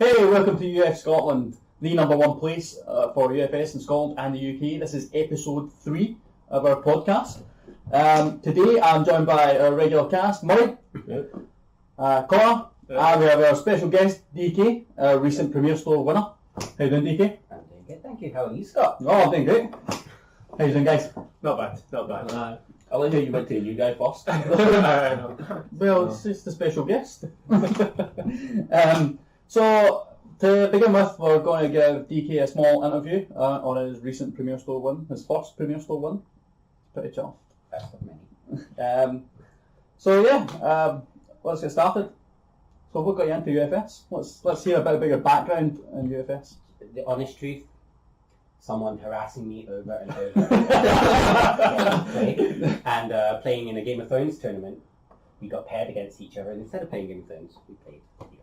Hey, welcome to UFScotland, the number one place for UFS in Scotland and the UK. This is episode 3 of our podcast. Today I'm joined by our regular cast, Murray, Connor, and we have our special guest, DK, our recent Premier Store winner. How you doing, DK? I'm doing good, thank you. How are you, Scott? Oh, I'm doing great. How you doing, guys? Not bad. I like how you went to you guy first. Well, it's just a special guest. So, to begin with, we're going to give DK a small interview on his recent Premier Store win, his first Premier Store win. Pretty chill. Best of many. Let's get started. So, what got you into UFS? Let's hear a bit about your background in UFS. The honest truth, someone harassing me over and over and playing in a Game of Thrones tournament, we got paired against each other, and instead of playing Game of Thrones, we played UFS.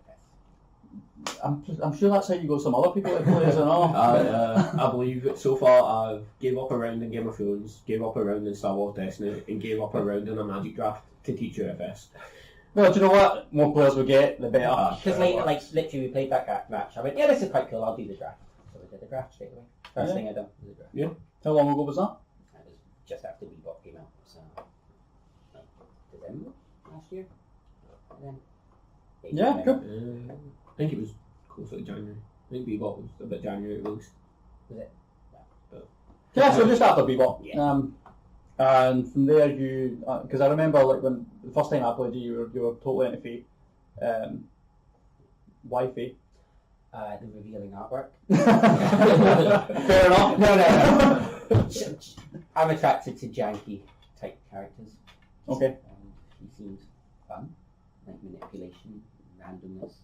I'm sure that's how you got some other people to play as well. I believe that so far I've gave up a round in Game of Thrones, gave up a round in Star Wars Destiny, and gave up a round in a Magic draft to teach UFS. Well, do you know what? More players we get, the better. Because like literally we played that match. I went, yeah, this is quite cool. I'll do the draft. So we did the draft straight away. First thing I done was the draft. Yeah. How long ago was that? That was just after Bebop came out. So like December last year. And then Yeah, cool. I think it was closer to January. I think Bebop was a bit January at least. Was it? Yeah, so just after Bebop. Yeah. And from there you, because I remember like when the first time I played you were totally into Fae. Why Fae? The revealing artwork. Fair enough. No. I'm attracted to janky type characters. Okay. And he seems fun, like manipulation, randomness.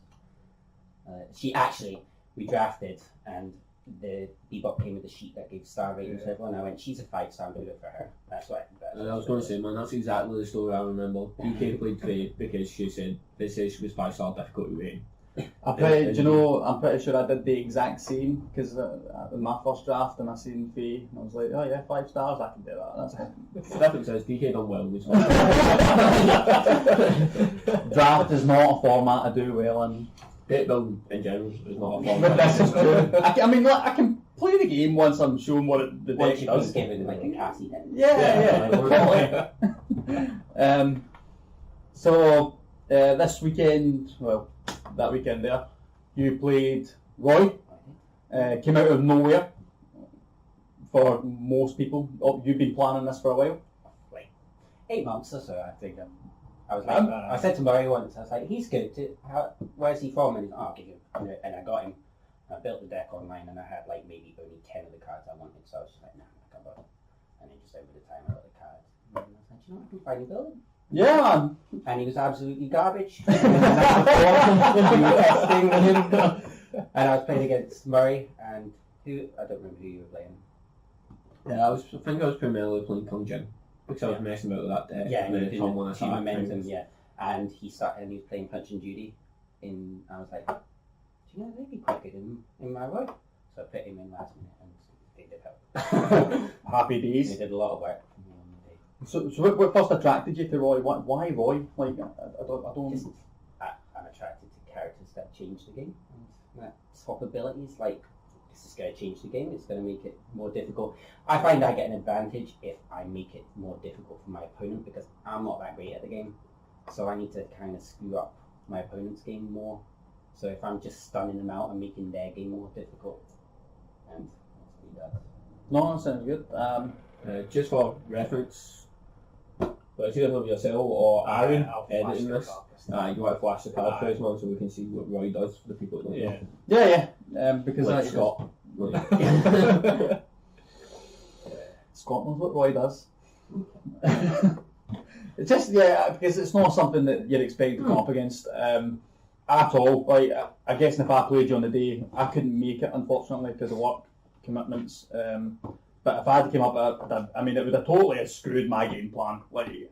We drafted, and the Bebop came with a sheet that gave star ratings to everyone. I went, she's a 5-star, do it for her. That's what I was going to say, man, that's exactly the story I remember. DK played Faye because she said she was 5-star difficulty rating. I'm pretty sure I did the exact same because in my first draft and I seen Fae and I was like, oh yeah, 5 stars, I can do that. That's it. The difference is DK done well this one. Draft is not a format I do well in. Deck building in general is not a But format. this is true. I can play the game once I'm shown what the once deck you've does. been given like a Cassie hit. Yeah. So this weekend, well, that weekend there, you played Roy. Came out of nowhere for most people. Oh, you've been planning this for a while. Like 8 months or so, I think. I was like, I said to Murray once, I was like, he's good. Where's he from? And he's like, oh, I'll give him. And I got him. I built the deck online, and I had like maybe only 10 of the cards I wanted. So I was just like, nah, I can't bother. And then just over the time, I got the cards. And I was like, you know what, I can finally build him. Yeah, man. And he was absolutely garbage. We were testing him. And I was playing against Murray, and I don't remember who you were playing. Yeah, I think I was primarily playing Kung Jin because I was messing about with that deck. Yeah, and then Tom won a two momentum, yeah. And he was playing Punch and Judy. I was like, do you know, they'd be quite good in my Roy. So I put him in last minute, and they did help. Happy days. They did a lot of work. So what first attracted you to Roy? Why Roy? Like, I don't. Just, I'm attracted to characters that change the game. And that swap abilities, like, this is going to change the game, it's going to make it more difficult. I find I get an advantage if I make it more difficult for my opponent because I'm not that great at the game. So I need to kind of screw up my opponent's game more. So if I'm just stunning them out and making their game more difficult, and that's what he does. No, that sounds good. Just for reference, but it's either yourself or Aaron editing this. You want to flash the card for us, man, so we can see what Roy does for the people that don't know. Yeah. Because Like that's Scott. Scott knows what Roy does. It's just because it's not something that you'd expect to come up against at all. Like I guess if I played you on the day, I couldn't make it unfortunately because of work commitments. But if I had come up, it would have totally screwed my game plan. Like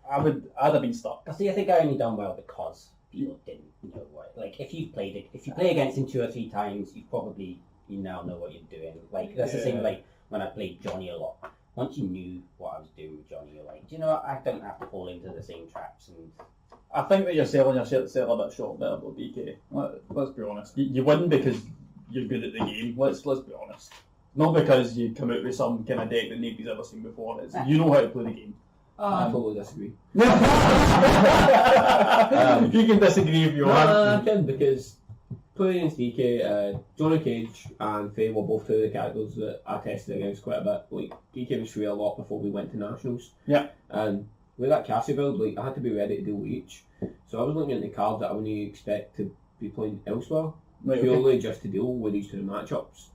I'd have been stuck. See, I think I only done well because people didn't know what. Like if you play against him 2 or 3 times, you now know what you're doing. Like that's the same like when I played Johnny a lot. Once you knew what I was doing with Johnny, you're like, do you know what? I don't have to fall into the same traps, and I think that you're selling yourself a bit short there about DK. Let's be honest. You win because you're good at the game. Let's be honest. Not because you come out with some kind of deck that nobody's ever seen before. It's you know how to play the game. I totally disagree. You can disagree if you want. I can, because playing against DK, Johnny Cage and Faye were both two of the characters that I tested against quite a bit. Like, DK was free a lot before we went to Nationals. Yeah. And with that Cassie build, like, I had to be ready to deal with each. So I was looking at the cards that I wouldn't expect to be playing elsewhere, purely just to deal with these two matchups.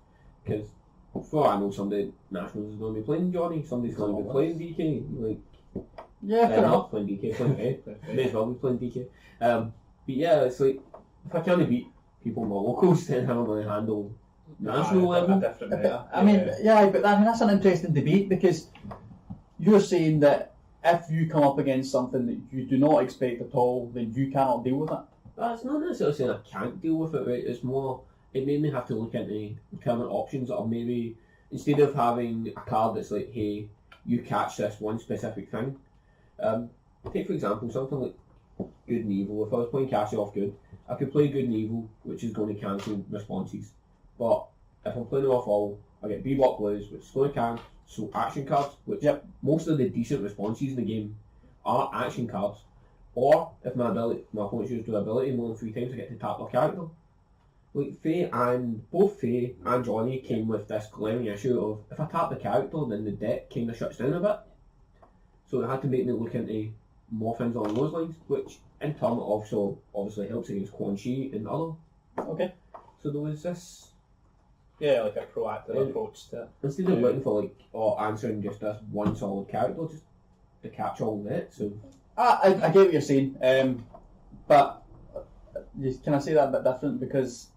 Because before I know, somebody Nationals is going to be playing Johnny, somebody's going to be playing DK. Like, yeah, fair enough. Playing DK, playing Faye. May as well be playing DK. But yeah, it's like, if I can't beat people in my locals, then how am I going to handle national level? I mean, but that's an interesting debate, because you're saying that if you come up against something that you do not expect at all, then you cannot deal with it. It's not necessarily saying I can't deal with it, right? It's more, it made me have to look into current options that are maybe, instead of having a card that's like, hey, you catch this one specific thing. Take for example something like Good and Evil. If I was playing Cassie off Good, I could play Good and Evil, which is going to cancel responses. But if I'm playing it off all, I get Bebop Blues, which is going to cancel action cards, which most of the decent responses in the game are action cards. Or if my opponent's used their ability more than 3 times, I get to tap their character. Like both Faye and Johnny came with this glaring issue of, if I tap the character, then the deck kind of shuts down a bit. So it had to make me look into more things along those lines, which in turn also obviously helps against Quan Chi and other. Okay. So there was this. Yeah, like a proactive approach to it. Instead of looking for answering just this one solid character, just to catch all that. So I get what you're saying, but can I say that a bit different? Because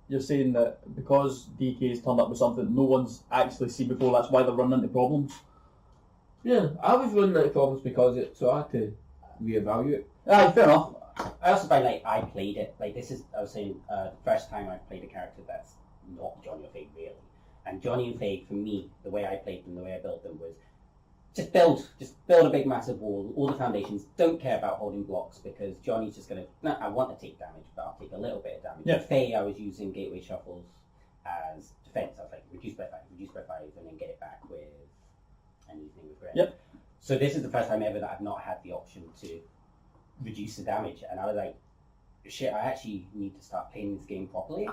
you're saying that because DK's turned up with something no one's actually seen before, that's why they're running into problems. Yeah, I was running into problems because so I had to reevaluate. Fair enough. I also find I played it, I was saying, the first time I played a character that's not Johnny or Faye really. And Johnny and Faye, for me, the way I played them, the way I built them was just build a big massive wall, all the foundations, don't care about holding blocks, because Johnny's just going to, I want to take damage, but I'll take a little bit of damage. Yeah. With Faye, I was using gateway shuffles as defense. I was like, reduce by 5, and then get it back with anything with red. Yep. So this is the first time ever that I've not had the option to reduce the damage, and I was like, shit, I actually need to start playing this game properly,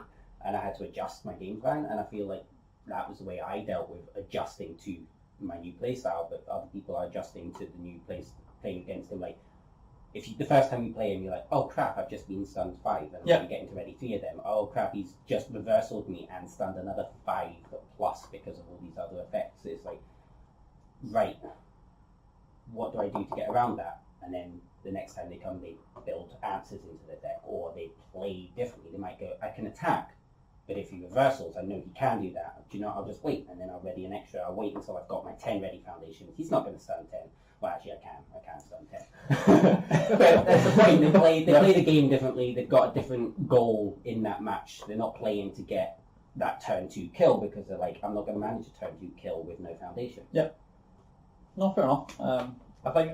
and I had to adjust my game plan, and I feel like that was the way I dealt with adjusting to my new playstyle, but other people are adjusting to the new playing against him. Like, the first time you play him, you're like, oh crap, I've just been stunned 5, and I'm getting to ready 3 of them. Oh crap, he's just reversaled me and stunned another 5 plus because of all these other effects. It's like, right, what do I do to get around that? And then the next time they come, they build answers into the deck, or they play differently. They might go, I can attack, but if he reversals, I know he can do that. Do you know, I'll just wait, and then I'll ready an extra. I'll wait until I've got my 10 ready foundations. He's not going to stun 10. Well, actually, I can stun 10. But that's the point. They play the game differently. They've got a different goal in that match. They're not playing to get that turn 2 kill, because they're like, I'm not going to manage a turn 2 kill with no foundation. Yep. No, fair enough. I think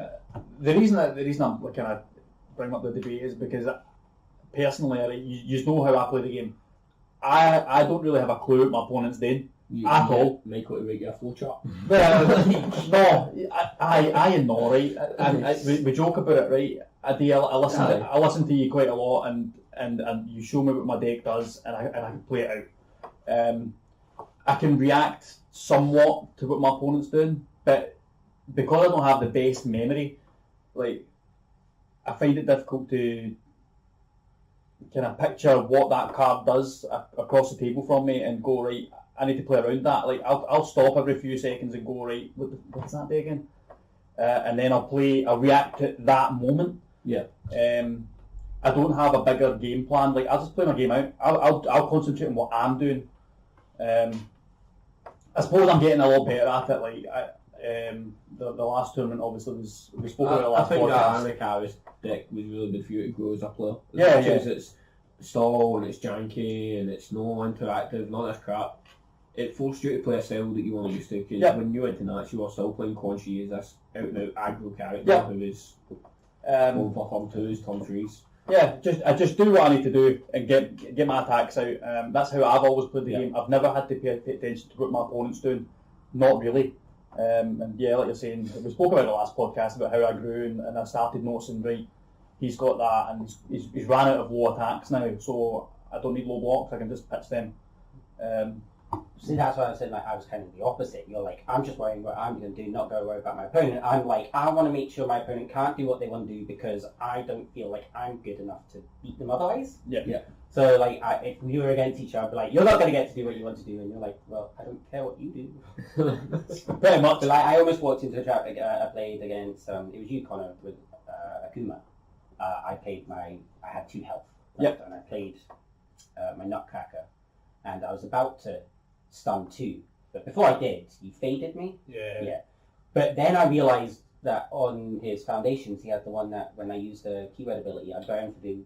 the reason I'm kind of bring up the debate is because personally, you know how I play the game. I don't really have a clue what my opponent's doing at all. Michael to make you a flowchart. No, I know, right? And we joke about it, right? I listen to you quite a lot, and you show me what my deck does, and I can play it out. I can react somewhat to what my opponent's doing, but because I don't have the best memory, like, I find it difficult to kind of picture what that card does across the table from me and go, right, I need to play around that. Like, I'll stop every few seconds and go, right, what's that day again? And then I'll react to that moment. Yeah. I don't have a bigger game plan. Like, I'll just play my game out. I'll concentrate on what I'm doing. I suppose I'm getting a lot better at it. Like, the last tournament obviously we spoke about the last I think podcast. that Anacaris deck was really good for you to grow as a player. Yeah. It's stall and it's janky and it's no interactive, none of this crap. It forced you to play a style that you weren't used to, because when you went to Nats you were still playing Quan Chi as this out and out aggro character who is... Going for turn 2s, turn 3s. Yeah, I just do what I need to do and get my attacks out. That's how I've always played the game. I've never had to pay attention to what my opponent's doing. Not really. And yeah, like you're saying, we spoke about the last podcast about how I grew and I started noticing, right, he's got that and he's ran out of low attacks now, so I don't need low blocks, I can just pitch them. See, that's why I said like I was kind of the opposite. You're like, I'm just worrying what I'm going to do, not go worry about my opponent. I'm like, I want to make sure my opponent can't do what they want to do because I don't feel like I'm good enough to beat them otherwise. Yeah. So like, if we were against each other, I'd be like, you're not going to get to do what you want to do, and you're like, well, I don't care what you do. Pretty much. So like, I almost walked into a trap. I played against it was you, Connor, with Akuma. I had 2 health. Yep. And I played my Nutcracker, and I was about to stun 2, but before I did, he faded me. Yeah. But then I realised that on his foundations, he had the one that when I used the keyword ability, I burn for the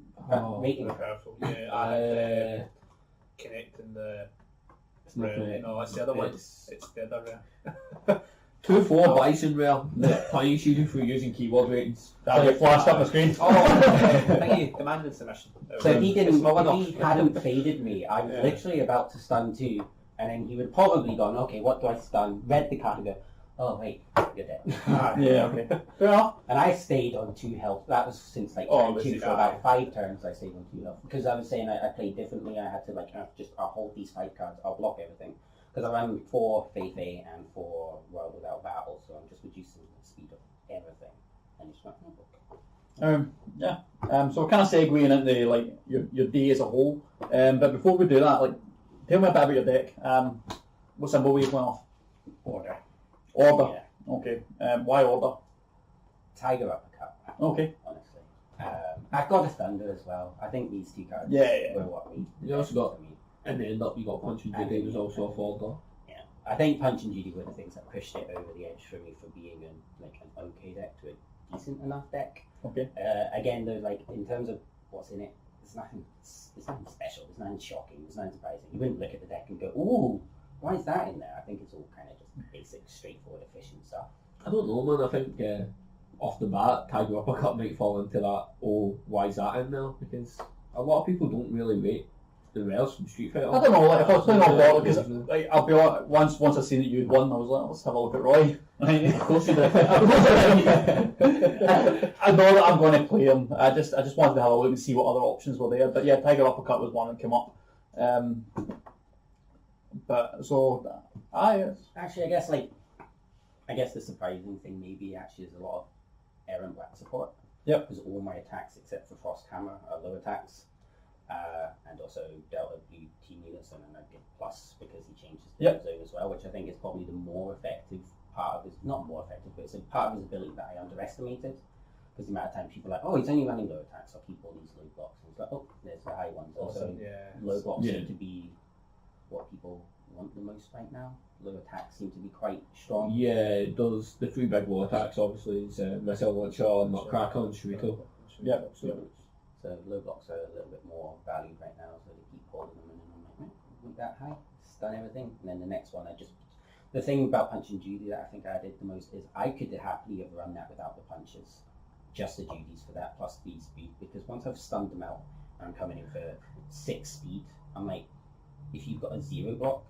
rating. Powerful. Yeah, I had connecting the. No, it's the other one. It's the other. 2-4 Bison rare that punish you for using keyword ratings. That'll get flashed up on the screen. Thank you. Commanding submission. So if he didn't, It's if he hadn't faded me, I was literally about to stun 2, and then he would probably gone, okay, what do I stun? Read the card and go, oh wait, you're dead. Yeah, okay. Fair enough. And I stayed on 2 health. That was since like turn 2 for about 5 turns. I stayed on 2 health because I was saying I played differently. I had to like I'll hold these 5 cards. I'll block everything because I ran 4 Fei and 4 World Without Battle, so I'm just reducing the speed of everything. And just went, So kind of segueing into like your day as a whole. But before we do that, like, tell me a bit about your deck. What symbol were you playing off? Order. Order. Yeah. Okay. Why order? Tiger Uppercut. Okay. Honestly. I've got a Thunder as well. I think these 2 cards were what we. You also got, and then you got Punch and Judy was also a order. Yeah. I think Punch and Judy were the things that pushed it over the edge for me for being an okay deck to a decent enough deck. Okay. Again, though, like in terms of what's in it, there's nothing special. There's nothing shocking. There's nothing surprising. You wouldn't look at the deck and go, "Ooh, why is that in there?" I think it's all kind of just basic, straightforward, efficient stuff. I don't know, man. I think off the bat, Tiger Uppercut might fall into that. Oh, why is that in there? Because a lot of people don't really rate the rares from Street Fighter. I don't know, like if I was playing off order, because like, I'll be honest, once I seen that you'd won, I was like, let's have a look at Roy. Of course you did. I know that I'm going to play him. I just wanted to have a look and see what other options were there. But yeah, Tiger Uppercut was one that came up. But so Actually, I guess the surprising thing maybe actually is a lot of Aaron Black support. Yep. Because all my attacks except for Frost Hammer are low attacks. And also Delta Blue Team units, and then I get plus because he changes the zone as well, which I think is probably the more effective part of his, not more effective, but it's a part of his ability that I underestimated. Because the amount of time people are like, oh, he's only running low attacks, I'll keep all these low blocks. And it's like, oh, there's the high ones. Also, low blocks seem to be what people want the most right now. Low attacks seem to be quite strong. Yeah, it does. The 3 big low attacks obviously is Missile Launcher, Nutcracker, and Shuito. So low blocks are a little bit more valued right now, so they keep holding them in, and I'm like, weren't that high? Stun everything. And then the next one, the thing about Punch and Judy that I think I did the most is I could happily have run that without the punches, just the Judies for that plus 3 speed, because once I've stunned them out and I'm coming in for 6 speed, I'm like, if you've got a 0 block,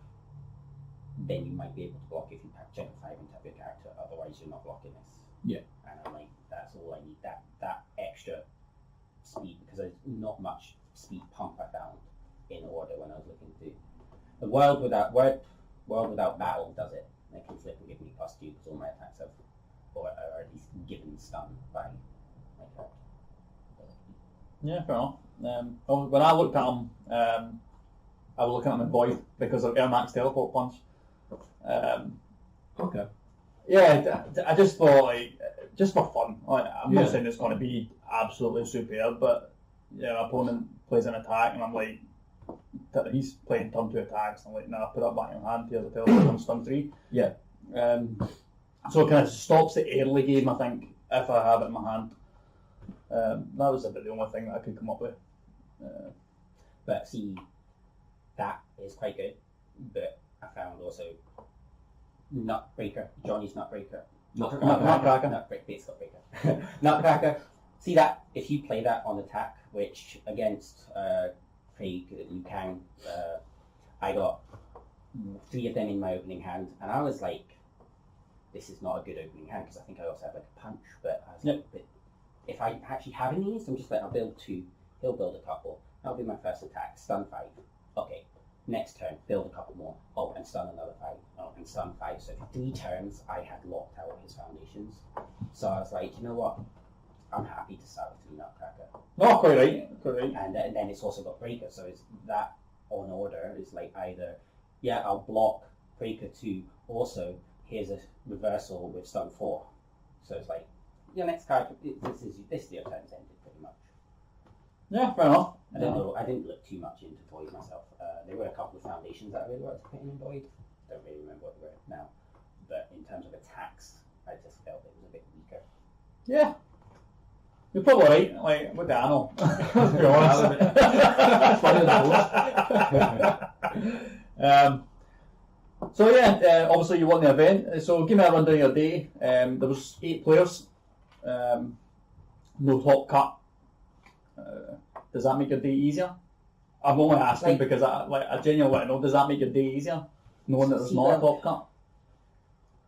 then you might be able to block if you check 5 and tap your character, otherwise you're not blocking this. Yeah. And I'm like, that's all I need, that extra speed, because there's not much speed pump I found in order when I was looking to do. The World Without Battle does it. They can flip and give me plus 2 because all my attacks have, or are at least given stun by my character. Yeah, fair enough. When I looked at him, I was looking at him in Void because of Air Max Teleport Punch. Okay. Yeah, I just thought, like, just for fun. Like, I'm not saying it's going to be absolutely superb, but yeah, my opponent plays an attack, and I'm like, he's playing turn 2 attacks. I'm like, nah, put that back in your hand. Here's a teleport on stun 3. Yeah. So it kind of stops the early game, I think, if I have it in my hand. That was about the only thing that I could come up with. But see, that is quite good. But I found also Nutbreaker, Johnny's Nutbreaker. Nutcracker. Nutbreaker. It's Nutbreaker. Nutcracker See that if you play that on attack, which against Craig, you can. I got 3 of them in my opening hand, and I was like, "This is not a good opening hand," because I think I also had like a punch. But I was like, but if I actually have any, so I'm just like, I'll build 2. He'll build a couple. That'll be my first attack. Stun 5. Okay. Next turn, build a couple more. Oh, and stun another 5. Oh, and stun 5. So for 3 turns, I had locked out his foundations. So I was like, you know what? I'm happy to start with 3 Nutcracker. No, quite right. And then it's also got Breaker, so it's that on order is like either, yeah, I'll block Breaker 2. Also, here's a reversal with stun 4. So it's like, your next card, this is your turn's ended pretty much. Yeah, fair enough. I didn't look too much into Void myself. There were a couple of foundations that I really wanted to put in Void. Don't really remember what they were now. But in terms of attacks, I just felt it was a bit weaker. Yeah. You're probably right. Like, what do I know? To be honest. So yeah, obviously you won the event. So give me a rundown of your day. There was 8 players. No top cut. Does that make your day easier? I'm only asking because I genuinely want to know, does that make your day easier? Knowing that there's not a top cut?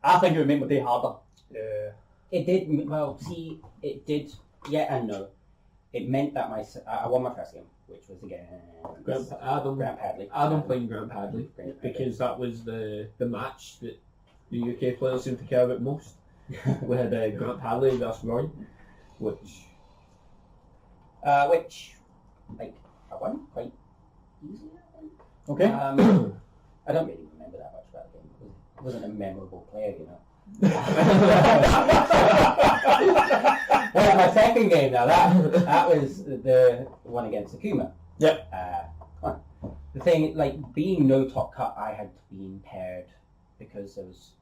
I think it would make my day harder. Yeah. It did, well, see, it did, yeah and no. It meant that I won my first game, which was against Grant Padley. Adam playing Grant Padley because that was the match that the UK players seem to care about most. We had Grant Padley versus Roy, which like, I won quite easily, I think. Okay. I don't really remember that much about the game. It wasn't a memorable player, you know. Well, my second game now, that was the one against Akuma. Yep. The thing, like, being no top cut, I had been paired because there was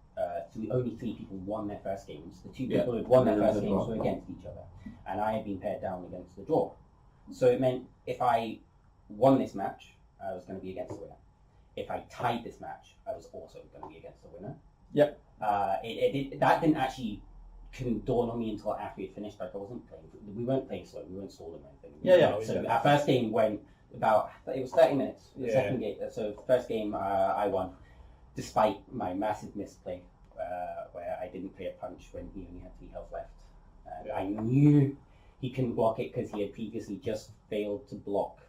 only 3 people won their first games. The 2 people who had won their first games were against each other, and I had been paired down against the draw. So it meant if I won this match, I was going to be against the winner. If I tied this match, I was also going to be against the winner. Yep. That didn't actually dawn on me until after we had finished. Like, we weren't playing slow, we weren't stalling or anything. Yeah. So our first game went about, it was 30 minutes. The Yeah. second game, so first game I won, despite my massive misplay, where I didn't play a punch when he only had 3 health left. I knew he couldn't block it because he had previously just failed to block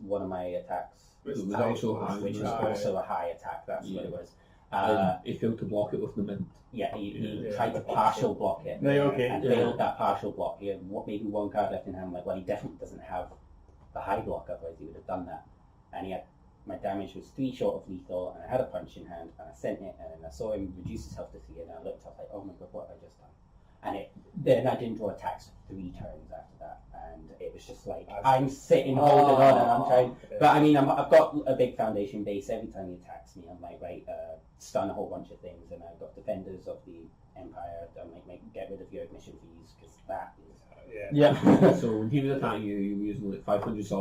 one of my attacks, which was also high. Which was also a high attack. That's what it was. He failed to block it with the mint. Yeah, he tried to partial block it. Right, okay. And failed that partial block. He had maybe 1 card left in hand. Like, well, he definitely doesn't have the high block, otherwise he would have done that. And he had, my damage was 3 short of lethal, and I had a punch in hand, and I sent it, and then I saw him reduce his health to 3, and I looked, I was like, oh my god, what have I just done? And then I didn't draw attacks for 3 turns after that, and it was just like, I'm sitting holding on, and I'm trying, but I mean, I've got a big foundation base. Every time he attacks me, I'm like, right, stun a whole bunch of things, and I've got defenders of the Empire, I'm like, get rid of your admission fees, because that is... Yeah. So when he was attacking you, you were using like $500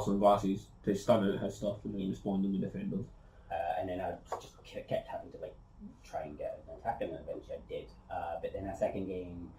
on glasses to stun out his stuff and then respond on the defenders. And then I just kept having to like try and get an attack, and eventually I did. But then our second game,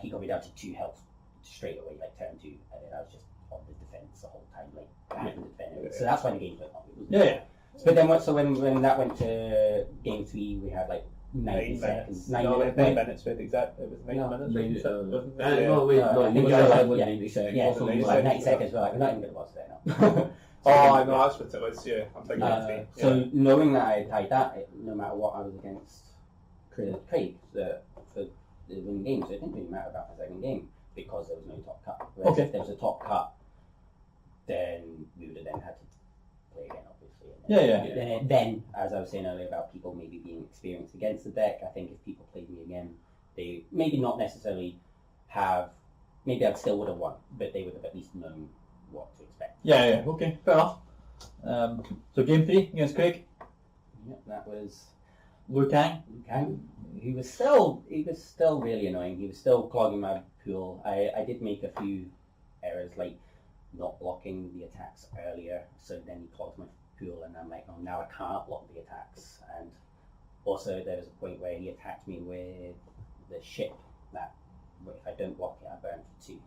he got me down to 2 health straight away, like turn 2, and then I was just on the defense the whole time, like having to defend. So that's why the game went on. Yeah. But then when that went to game 3, we had like 90 seconds. 9 minutes with exact. It was 90 minutes. No, I think you it was guys like, had 90 seconds. Yeah, Or so something it was like like that. 90 seconds. We're like, we're not even going to watch that now. Oh, I know, that's what it was, yeah. I'm thinking So knowing that I tied that, no matter what I was against Craig for the winning game, so it didn't really matter about my second game because there was no top cut. Whereas if there was a top cut, then we would have then had to play again, obviously. And then, as I was saying earlier about people maybe being experienced against the deck, I think if people played me again, they maybe not necessarily maybe I still would have won, but they would have at least known what to expect. Yeah, okay, fair enough. So game 3 against Craig. Yep, that was Liu Kang. He was still really annoying. He was still clogging my pool. I did make a few errors, like not blocking the attacks earlier, so then he clogged my pool, and I'm like, oh, now I can't block the attacks. And also there was a point where he attacked me with the ship that if I don't block it, I burn for 2.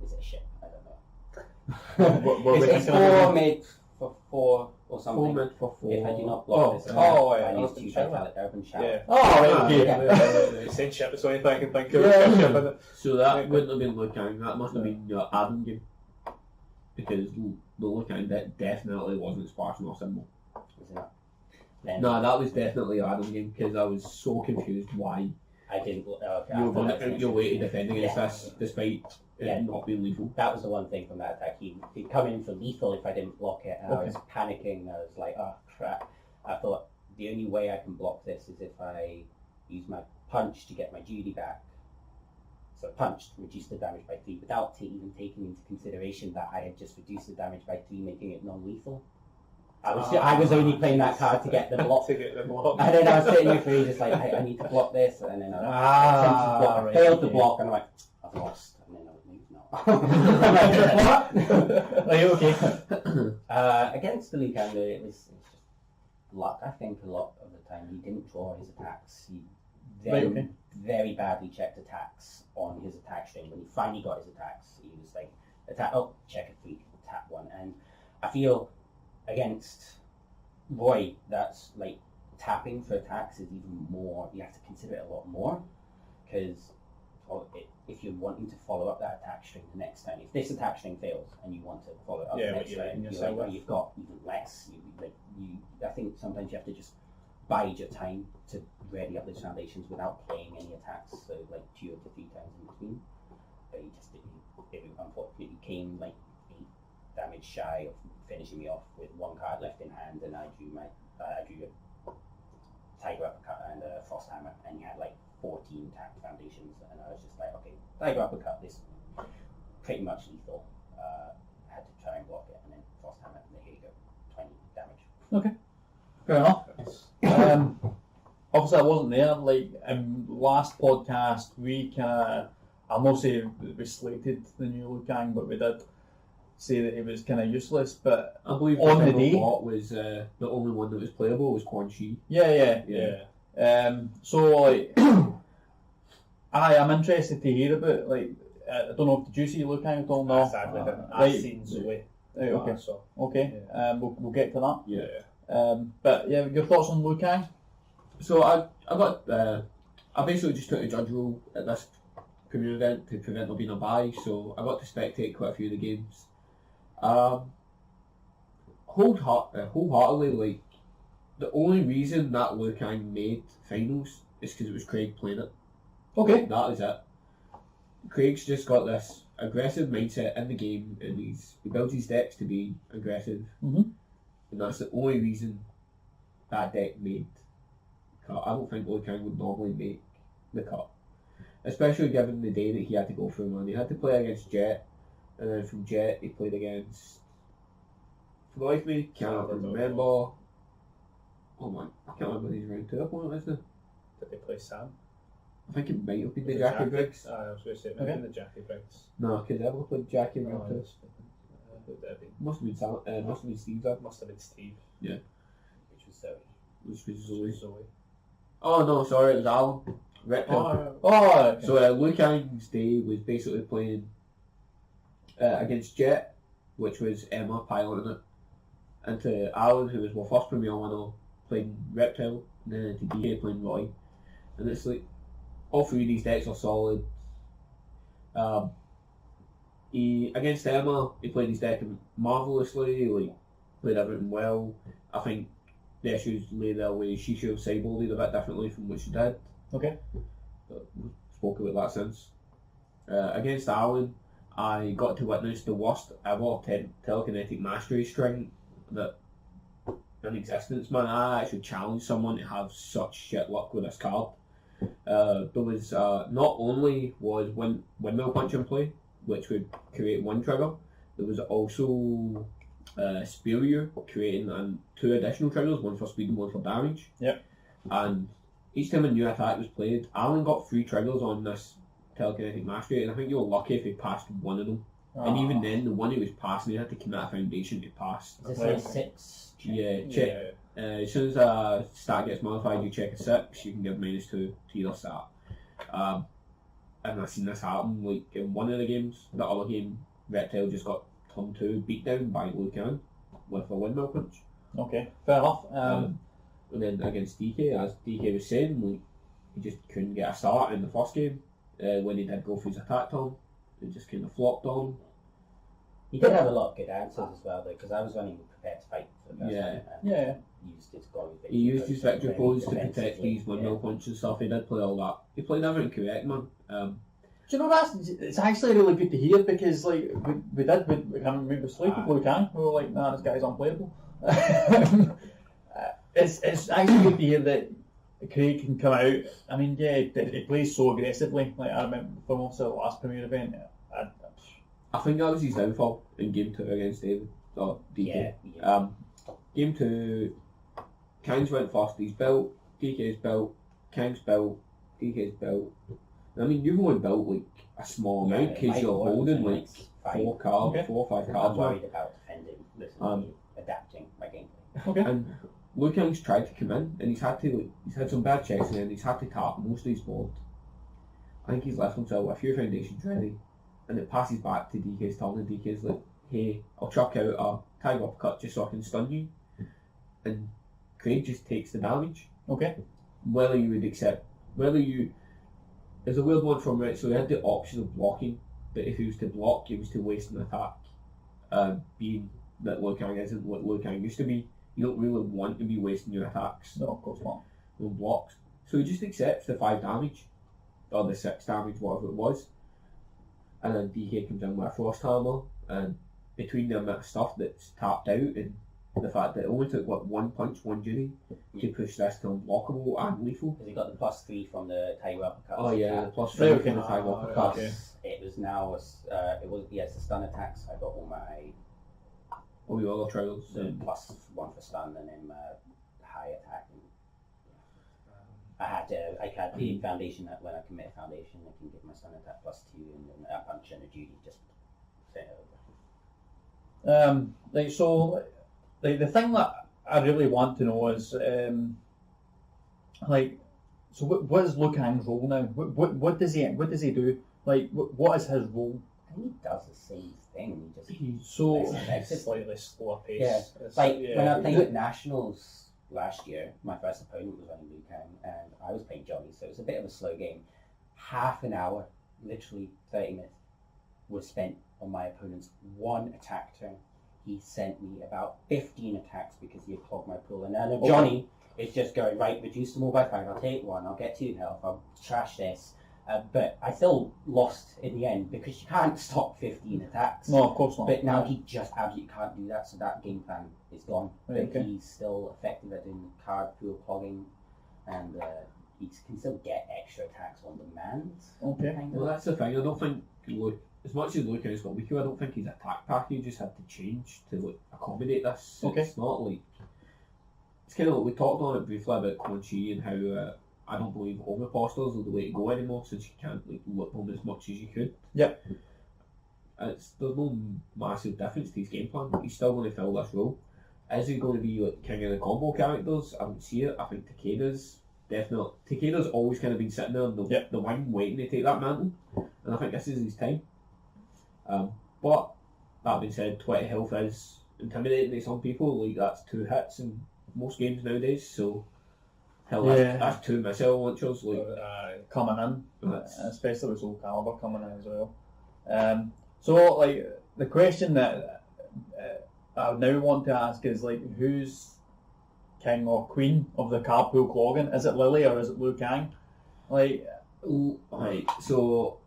Is it a ship? I don't know. What we It's thinking of? 4 made for 4 or something. 4 mid for 4. If I do not block this, I use 2 vitality urban shower. Yeah. Oh, right, okay. The same ship is the only thing I can think of. Yeah. Ship in it. So that wouldn't have been Lukang, that must have been your Adam game. Because the Lukang definitely wasn't Spartan or Symbol. Is it not? Then No, that was definitely your Adam game because I was so confused why I didn't. Okay, you were I thought going that was out your way to interesting. defend against Yeah. this despite Yeah. it not being lethal. That was the one thing from that attack. He'd come in for lethal if I didn't block it, and I was panicking. I was like, oh crap. I thought the only way I can block this is if I use my punch to get my Judy back. So punched, reduced the damage by 3 without even taking into consideration that I had just reduced the damage by 3, making it non-lethal. I was only playing that card to get the block. To get the block. And then I was sitting there for ages like, I need to block this, and then I failed to block, and I'm like, I've lost, and then I would move now. Right, okay. Against the Lucander, it's just luck. I think a lot of the time he didn't draw his attacks. He very badly checked attacks on his attack string. When he finally got his attacks, he was like, attack, check a 3, tap 1, and I feel against Roy, that's like tapping for attacks is even more, you have to consider it a lot more, because if you're wanting to follow up that attack string the next time, if this attack string fails and you want to follow it up the next time, you've got even less. I think sometimes you have to just bide your time to ready up those foundations without playing any attacks, so like 2 to 3 times in between. But he just didn't. It unfortunately came like 8 damage shy of finishing me off with 1 card left in hand, and I drew a Tiger Uppercut and a Frost Hammer, and he had like 14 tapped foundations, and I was just like, okay, Tiger Uppercut, this pretty much lethal. I had to try and block it, and then Frost Hammer, and here you go, 20 damage. Okay, fair enough. Obviously, I wasn't there. Like last podcast, we I'll not say we slated the new Lukang, but we did say that he was kind of useless. But I believe on the the day, bot was the only one that was playable was Quan Chi. Yeah. So like, I'm interested to hear about like. I don't know if did you see Lukang at all? No. Sadly, didn't. Right. I've seen Zoe. Right, okay. So, Okay. Yeah. We'll get to that. Yeah. But yeah, your thoughts on Lukang? So I basically just took a judge role at this premier event to prevent there being a bye, so I got to spectate quite a few of the games. Wholeheartedly, like, the only reason that Lukang made finals is because it was Craig playing it. Okay. That is it. Craig's just got this aggressive mindset in the game, and he builds his decks to be aggressive, and that's the only reason that deck made cut. I don't think Lukang would normally make the cut, especially given the day that he had to go through. Man, he had to play against Jet, and then from Jet he played against. For the life of me, can't remember. Oh man, I can't remember his round 2 opponent, is it? did they play Sam? I think it might have been the Was it Jackie Briggs. I was going to say, maybe Okay. the Jackie Briggs. No, because Ever played Jackie round 2. Who would that have been? Must have been Sam. Must have been Steve. That Must have been Steve. Which was Zoe. which was Zoe. Zoe. Oh no, sorry, it was Alan. Reptile. Okay. So Lukang's day was basically playing against Jet, which was Emma piloting it, into Alan, who was my first Premier winner, playing Reptile, and then into DK playing Roy. And it's like, all 3 of these decks are solid. Against Emma, he played his deck marvellously, like, played everything well. I think the issues lay their way. She should have sideboarded a bit differently from what she did. Okay. But we've spoken about that since. Against Alan, I got to witness the worst ever telekinetic mastery string that in existence. Man, I actually challenged someone to have such shit luck with this card. There was not only was windmill punch in play, which would create 1 trigger, there was also Spear You, creating 2 additional triggers, 1 for speed and 1 for damage. Yep. And each time a new attack was played, Alan got 3 triggers on this telekinetic mastery, and I think you were lucky if he passed 1 of them. And even then, the one he was passing, he had to commit a foundation to pass. Is this a 6? Yeah, As soon as a stat gets modified, you check a 6, you can give -2 to either stat. And I've seen this happen, like in one of the games, the other game, Reptile just got turn 2 beat down by Liu Kang with a windmill punch. Okay, fair enough. And then against DK, as DK was saying, like, he just couldn't get a start in the first game. When he did go for his attack turn, it just kind of flopped on. He did have a lot of good answers as well, though, because I was running prepared to fight for the first Yeah. time. Yeah. Used his glory He used his victory very pose to protect defensively, these windmill punch and stuff. He did play all that. He played everything correct, man. Do you know it's actually really good to hear because like we can't sleep with Liu Kang. We were like, nah, this guy's unplayable. It's actually good to hear that Craig can come out. I mean, yeah, he plays so aggressively. Like I remember from also the last premiere event. I think that was his downfall in Game 2 against David or DK. Yeah. Game 2, Kang's went first. He's built. DK's built. Kang's built. DK's built. I mean, you've only built like a small amount because you're holding like 4 or 5 I'm cards. worried about defending. Listen, adapting my gameplay. Okay. And Liu Kang's tried to come in, and he's had some bad checks, and then he's had to tap most of his board. I think he's left himself with a few foundations ready, and it passes back to DK's turn, and DK's like, "Hey, I'll chuck out a tiger uppercut just so I can stun you," and Craig just takes the damage. Okay. Whether you would accept, there's a weird one from Red, so he had the option of blocking, but if he was to block, he was to waste an attack. Being that Liu Kang isn't what Liu Kang used to be, you don't really want to be wasting your attacks. No, of course not. No blocks. So he just accepts the 5 damage, or the 6 damage, whatever it was, and then DK comes in with a Frost Hammer, and between the amount of stuff that's tapped out and the fact that it only took 1 punch, 1 duty to push this to unblockable and lethal. Because he got the +3 from the tiger uppercut. Oh yeah, the +3 Right, from okay. the tiger Oh, uppercut. okay. It was now it's the stun attacks. I got all my All the other trials. +1 for stun and then high attack. And I had the foundation that when I commit foundation, I can give my stun attack +2 and then a punch and a duty just set it over. The thing that I really want to know is what is Liu Kang's role now? What does he do? Like what is his role? I think he does the same thing. He's so Slightly slower pace. Yeah. It's- When I played at Nationals last year, my first opponent was running Liu Kang, and I was playing Johnny, so it was a bit of a slow game. Half an hour, literally 30 minutes, was spent on my opponent's 1 attack turn. He sent me about 15 attacks because he had clogged my pool, and then Johnny is just going, right, reduce them all by 5, I'll take 1, I'll get 2 health, I'll trash this. But I still lost in the end because you can't stop 15 attacks. No, of course not. But now he just absolutely can't do that, so that game plan is gone. Right, But okay. he's still effective at doing card pool clogging, and he can still get extra attacks on demand. Okay. Kind Well, of. that's the thing. I don't think as much as Liu Kang's got weaker, I don't think his attack package just had to change to accommodate this. Okay. It's not like it's kind of like we talked on it briefly about Quan Chi and how I don't believe home imposters are the way to go anymore since you can't look them as much as you could. Yep. There's no massive difference to his game plan. He's still going to fill this role. Is he going to be like king of the combo characters? I don't see it. I think Takeda's definitely. Takeda's always kind of been sitting there in the wing waiting to take that mantle, and I think this is his time. But that being said, 20 health is intimidating to some people. Like that's 2 hits in most games nowadays. So hell, that's 2 missile launchers. Like coming in, that's, especially with Soul Calibur coming in as well. So like the question that I now want to ask is like who's king or queen of the card pool clogging? Is it Lily or is it Liu Kang? So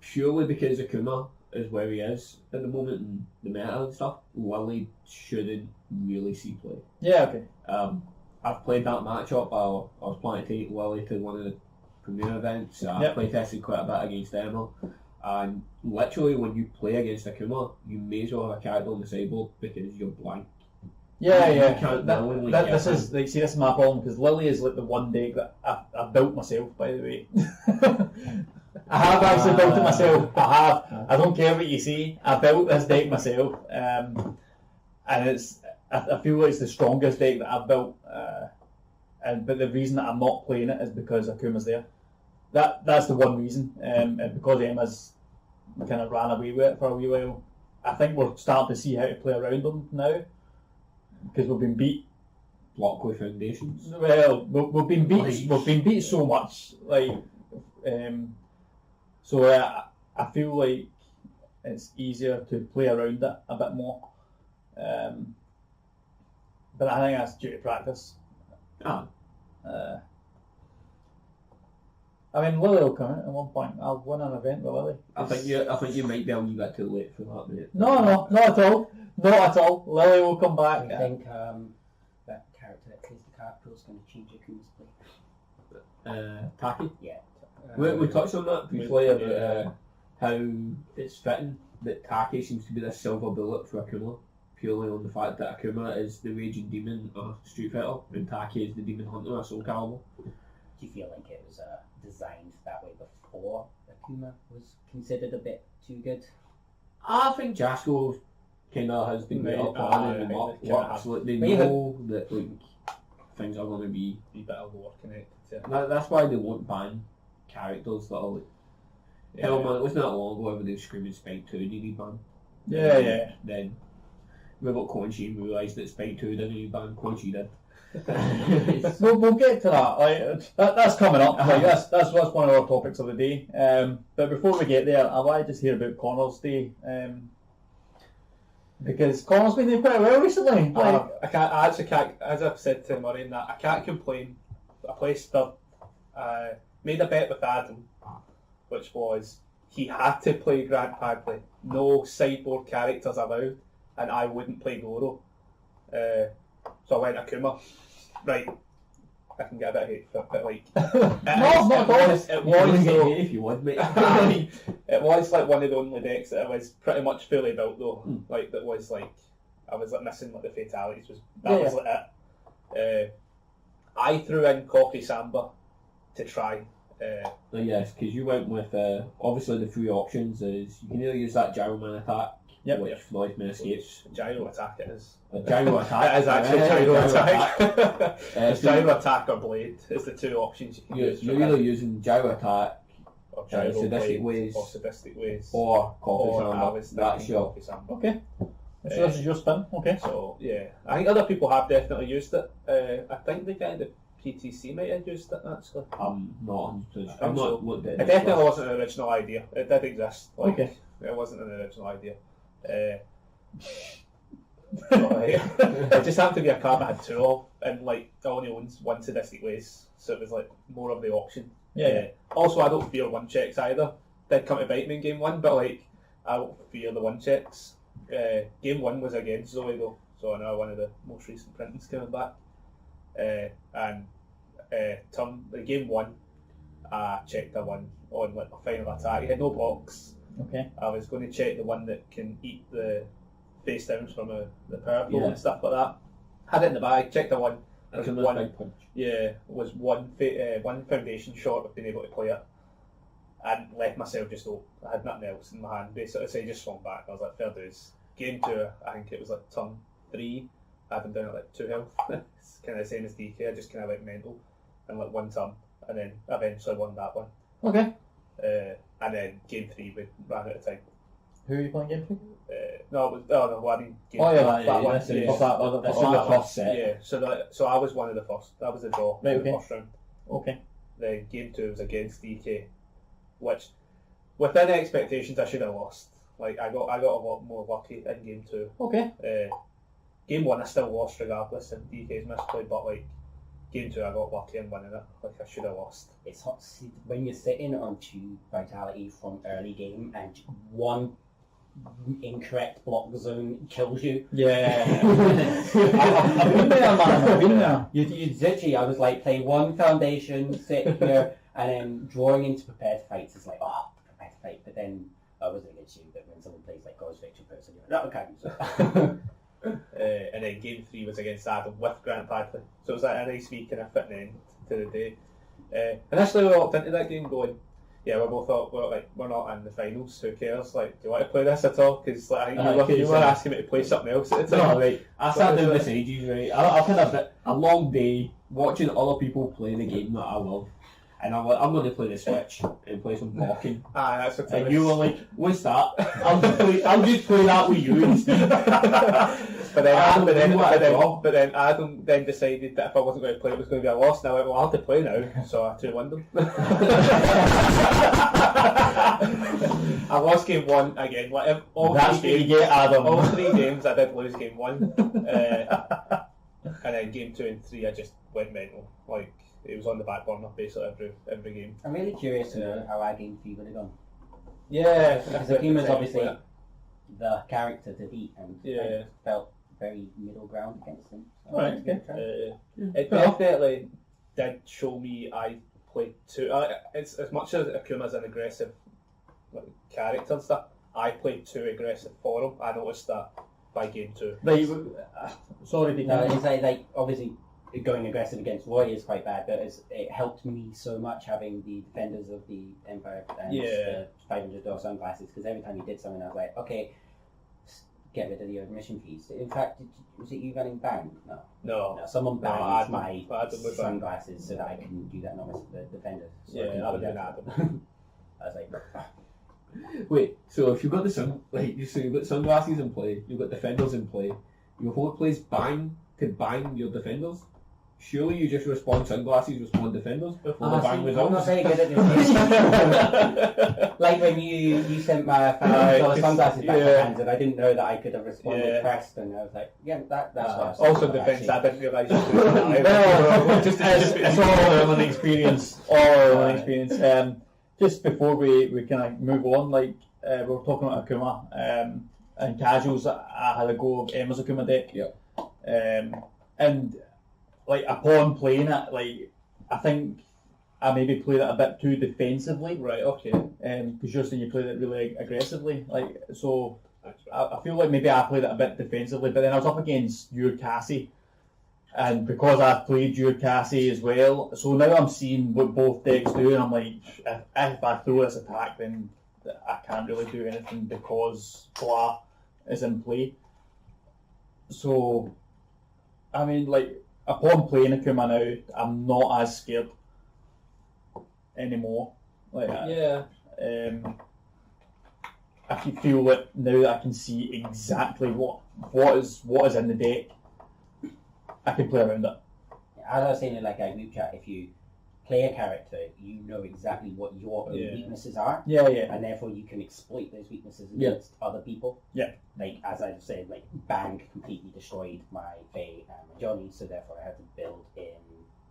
purely because Akuma is where he is at the moment in the meta and stuff, Lily shouldn't really see play. Yeah, okay. I've played that matchup. I was planning to take Lily to one of the premier events. I play tested quite a bit against Emma. And literally when you play against Akuma, you may as well have a character on the sideboard because you're blank. Yeah. You can't knowingly get This him. is like see, this is my problem because Lily is like the one deck that I built myself. By the way, I have actually built it myself. I have. I don't care what you say. I built this deck myself, and it's I feel like it's the strongest deck that I've built, but the reason that I'm not playing it is because Akuma's there. That's the one reason, and because Emma's kind of ran away with it for a wee while. I think we're starting to see how to play around them now, because we've been beat. Block with foundations. Well, we've been beat. We've been beat so much, I feel like it's easier to play around it a bit more. But I think that's due to practice. I mean, Lily will come in at one point. I'll win an event with Lily. I think you might be a wee bit too late for that, mate. No, not at all. Not at all. Lily will come back. I think that character that plays the character is going to change Akuma's play. Taki? Yeah. We touched on that briefly about how it's fitting that Taki seems to be this silver bullet for Akuma, purely on the fact that Akuma is the raging demon of Street Fighter and Taki is the demon hunter of Soul Calibur. Do you feel like it was designed that way before Akuma was considered a bit too good? I think Jasko kind of has been better planning and works. Like, they know that things are going to be a bit of lore connected to it. That's why they won't ban characters that are like. Hell man, it wasn't that long ago everybody was screaming Spike 2 needed ban. Yeah. Then we got Quan Chi and realised that Spike 2 didn't need ban, Quan Chi did. We'll get to that. That's coming up. That's one of our topics of the day. But before we get there, I want to just hear about Connor's day. Because Connor's been doing quite well recently. I actually can't, as I've said to Murray, that I can't complain. I placed third. Made a bet with Adam, which was he had to play Grant Padley. No sideboard characters allowed, and I wouldn't play Goro. So I went Akuma. Right, I can get a bit of hate for it, but it was though, if you would, mate. It was like one of the only decks that I was pretty much fully built though. Like that was like I was like missing like the fatalities was like it. I threw in Coffee Samba to try. Yes, because you went with obviously the three options is you can either use that Gyro Man attack, which Floyd Man escapes. Gyro attack it is. Gyro attack. It is actually Gyro attack. It's Gyro attack or blade is the two options you can use. You're either using Gyro attack or Gyro sadistic blade, ways or sadistic ways or Coffee Samba. That's your Coffee Samba. Okay. So this is your spin. Okay. So yeah, I think other people have definitely used it. I think the guy that PTC might have used it actually. I'm not 100%. I'm not looked at it. It definitely wasn't an original idea. It did exist. Okay. It wasn't an original idea. It just happened to be a card I had two of, and like I only owns one sadistic ways, so it was like more of the option. Yeah. Also, I don't fear one checks either. Did come to bite me in game one, but like I don't fear the one checks. Game one was against Zoe though, so I know one of the most recent printings coming back. Game one, I checked the one on like my final attack. He had no blocks. Okay. I was going to check the one that can eat the face downs from the power pole and stuff like that. Had it in the bag. Checked the one. Was one big punch. Yeah, was one foundation short of being able to play it, and left myself just open. I had nothing else in my hand. Basically, so I just swung back. I was like, fair dues. Game two, I think it was like turn 3. I had him down at like 2 health. It's kind of the same as DK. I just kind of went mental and like one turn, and then eventually won that one. Okay. And then game 3 we ran out of time. Who are you playing game 3? No, it was I mean game that one. This is the first set. Yeah, so I was one of the first. That was the draw. Right, the okay. first round. Okay. Then game 2 was against DK, which within expectations I should have lost. Like I got a lot more lucky in game 2. Okay. Game 1 I still lost regardless of DK's misplay, but like game 2 I got lucky in winning it. Like I should have lost. It's hot to see when you're sitting on 2 vitality from early game and one incorrect block zone kills you. Yeah. I've been there, man. I've been there. You literally, I was like playing one foundation, sitting here, and then drawing into prepared fights. It's like, oh, prepared fight. But then I wasn't against you. But when someone plays like God's Victory person, you're like, no, okay. So. And then game 3 was against Adam with Grant Padley. So it was like a nice wee kind of fitting end to the day. Initially we walked into that game going, yeah, we both thought, well, like, we're not in the finals, who cares? Like, do you want to play this at all? Because like, I think you were asking me to play something else at the time. No, right. I sat down this ages, right. I've had a long day watching other people play the game that I love. And I'm like, I'm going to play the Switch and play some walking. That's what And you were like, what's that? I'll just play that with you instead. But then Adam then decided that if I wasn't going to play, it was going to be a loss. And I went, well, I'll have to play now. So I 2-1 them. I lost game 1 again. Like, all That's what you get, Adam. All 3 games I did lose game 1. And then game 2 and 3 I just went mental. Like, it was on the back burner basically every game. I'm really curious to know how our game 3 would have gone. Yeah, Because the game was obviously the character to beat, and Yeah. I felt very middle ground against them. So Alright, it's a good try. It definitely did show me I played too. It's as much as Akuma's an aggressive character and stuff. I played too aggressive for him. I noticed that by game 2. Right, sorry to No, it's like obviously going aggressive against Roy is quite bad, but it helped me so much having the defenders of the Empire and the $500 sunglasses, because every time you did something I was like, okay, get rid of the admission fees. In fact, was it you running Bang? No, someone banned my sunglasses so that I can do that, not the defenders. So Yeah, I would do that. I was like, Wait, so if you've got so you've got sunglasses in play, you've got defenders in play, your whole plays could bang your defenders. Surely you just respond sunglasses, respond defenders before the bang was I'm on. not very good at this. Like when you sent my $500 sunglasses back to hands, and I didn't know that I could have responded pressed, and I was like, yeah, that's what I was Also thinking defence, about, I didn't realise you could do that. it's all learning experience. Just before we kind of move on, like we were talking about Akuma and casuals, I had a go of Emma's Akuma deck. And like upon playing it, like I think I maybe played it a bit too defensively. Right, okay. Because you're saying you played it really aggressively, like so. I feel like maybe I played it a bit defensively, but then I was up against your Cassie, and because I've played your Cassie as well, so now I'm seeing what both decks do, and I'm like, if I throw this attack, then I can't really do anything because blah is in play. So, I mean, like, upon playing Akuma now, I'm not as scared anymore. Like, I feel that now that I can see exactly what is in the deck, I can play around it. As I was saying in like a group chat, if you play a character, you know exactly what your own weaknesses are. And therefore you can exploit those weaknesses against other people. Like, as I said, like, Bang completely destroyed my Faye and my Johnny, so therefore I had to build in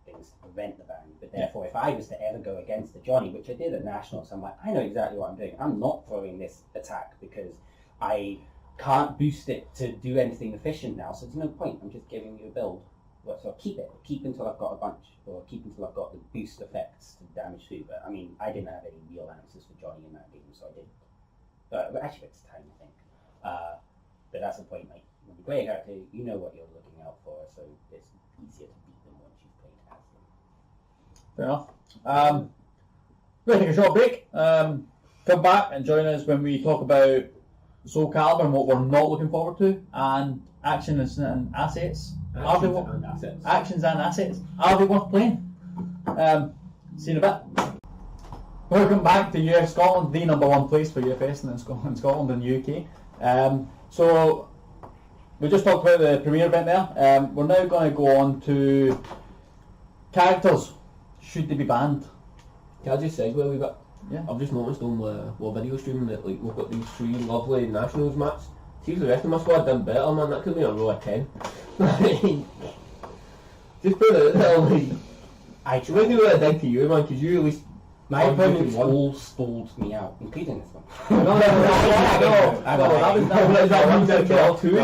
things to prevent the Bang. But therefore, if I was to ever go against the Johnny, which I did at Nationals, I'm like, I know exactly what I'm doing. I'm not throwing this attack because I can't boost it to do anything efficient now, so there's no point. I'm just giving you a build. So keep until I've got a bunch, or keep until I've got the boost effects to damage through. But I mean, I didn't have any real answers for Johnny in that game, so I did. But actually, it's time, I think. But that's the point. Like, when you play a character, you know what you're looking out for, so it's easier to beat them once you've played as them. Fair enough. We'll take a short break. Come back and join us when we talk about Soul Calibur and what we're not looking forward to, and actions and assets. Actions and assets. Are they worth playing? See you in a bit. Welcome back to UFScotland, the #1 place for UFS in Scotland and UK. So we just talked about the premiere event there. We're now going to go on to characters. Should they be banned? Can I just segue a wee bit? Yeah. I've just noticed on the video stream that like we've got these 3 lovely nationals maps. See if the rest of my squad done better, man. That could be a row of 10. Just put it there, like, I tried to what I did to you, man, because you at least. My opponents all stalled me out, including this one. No, that was two.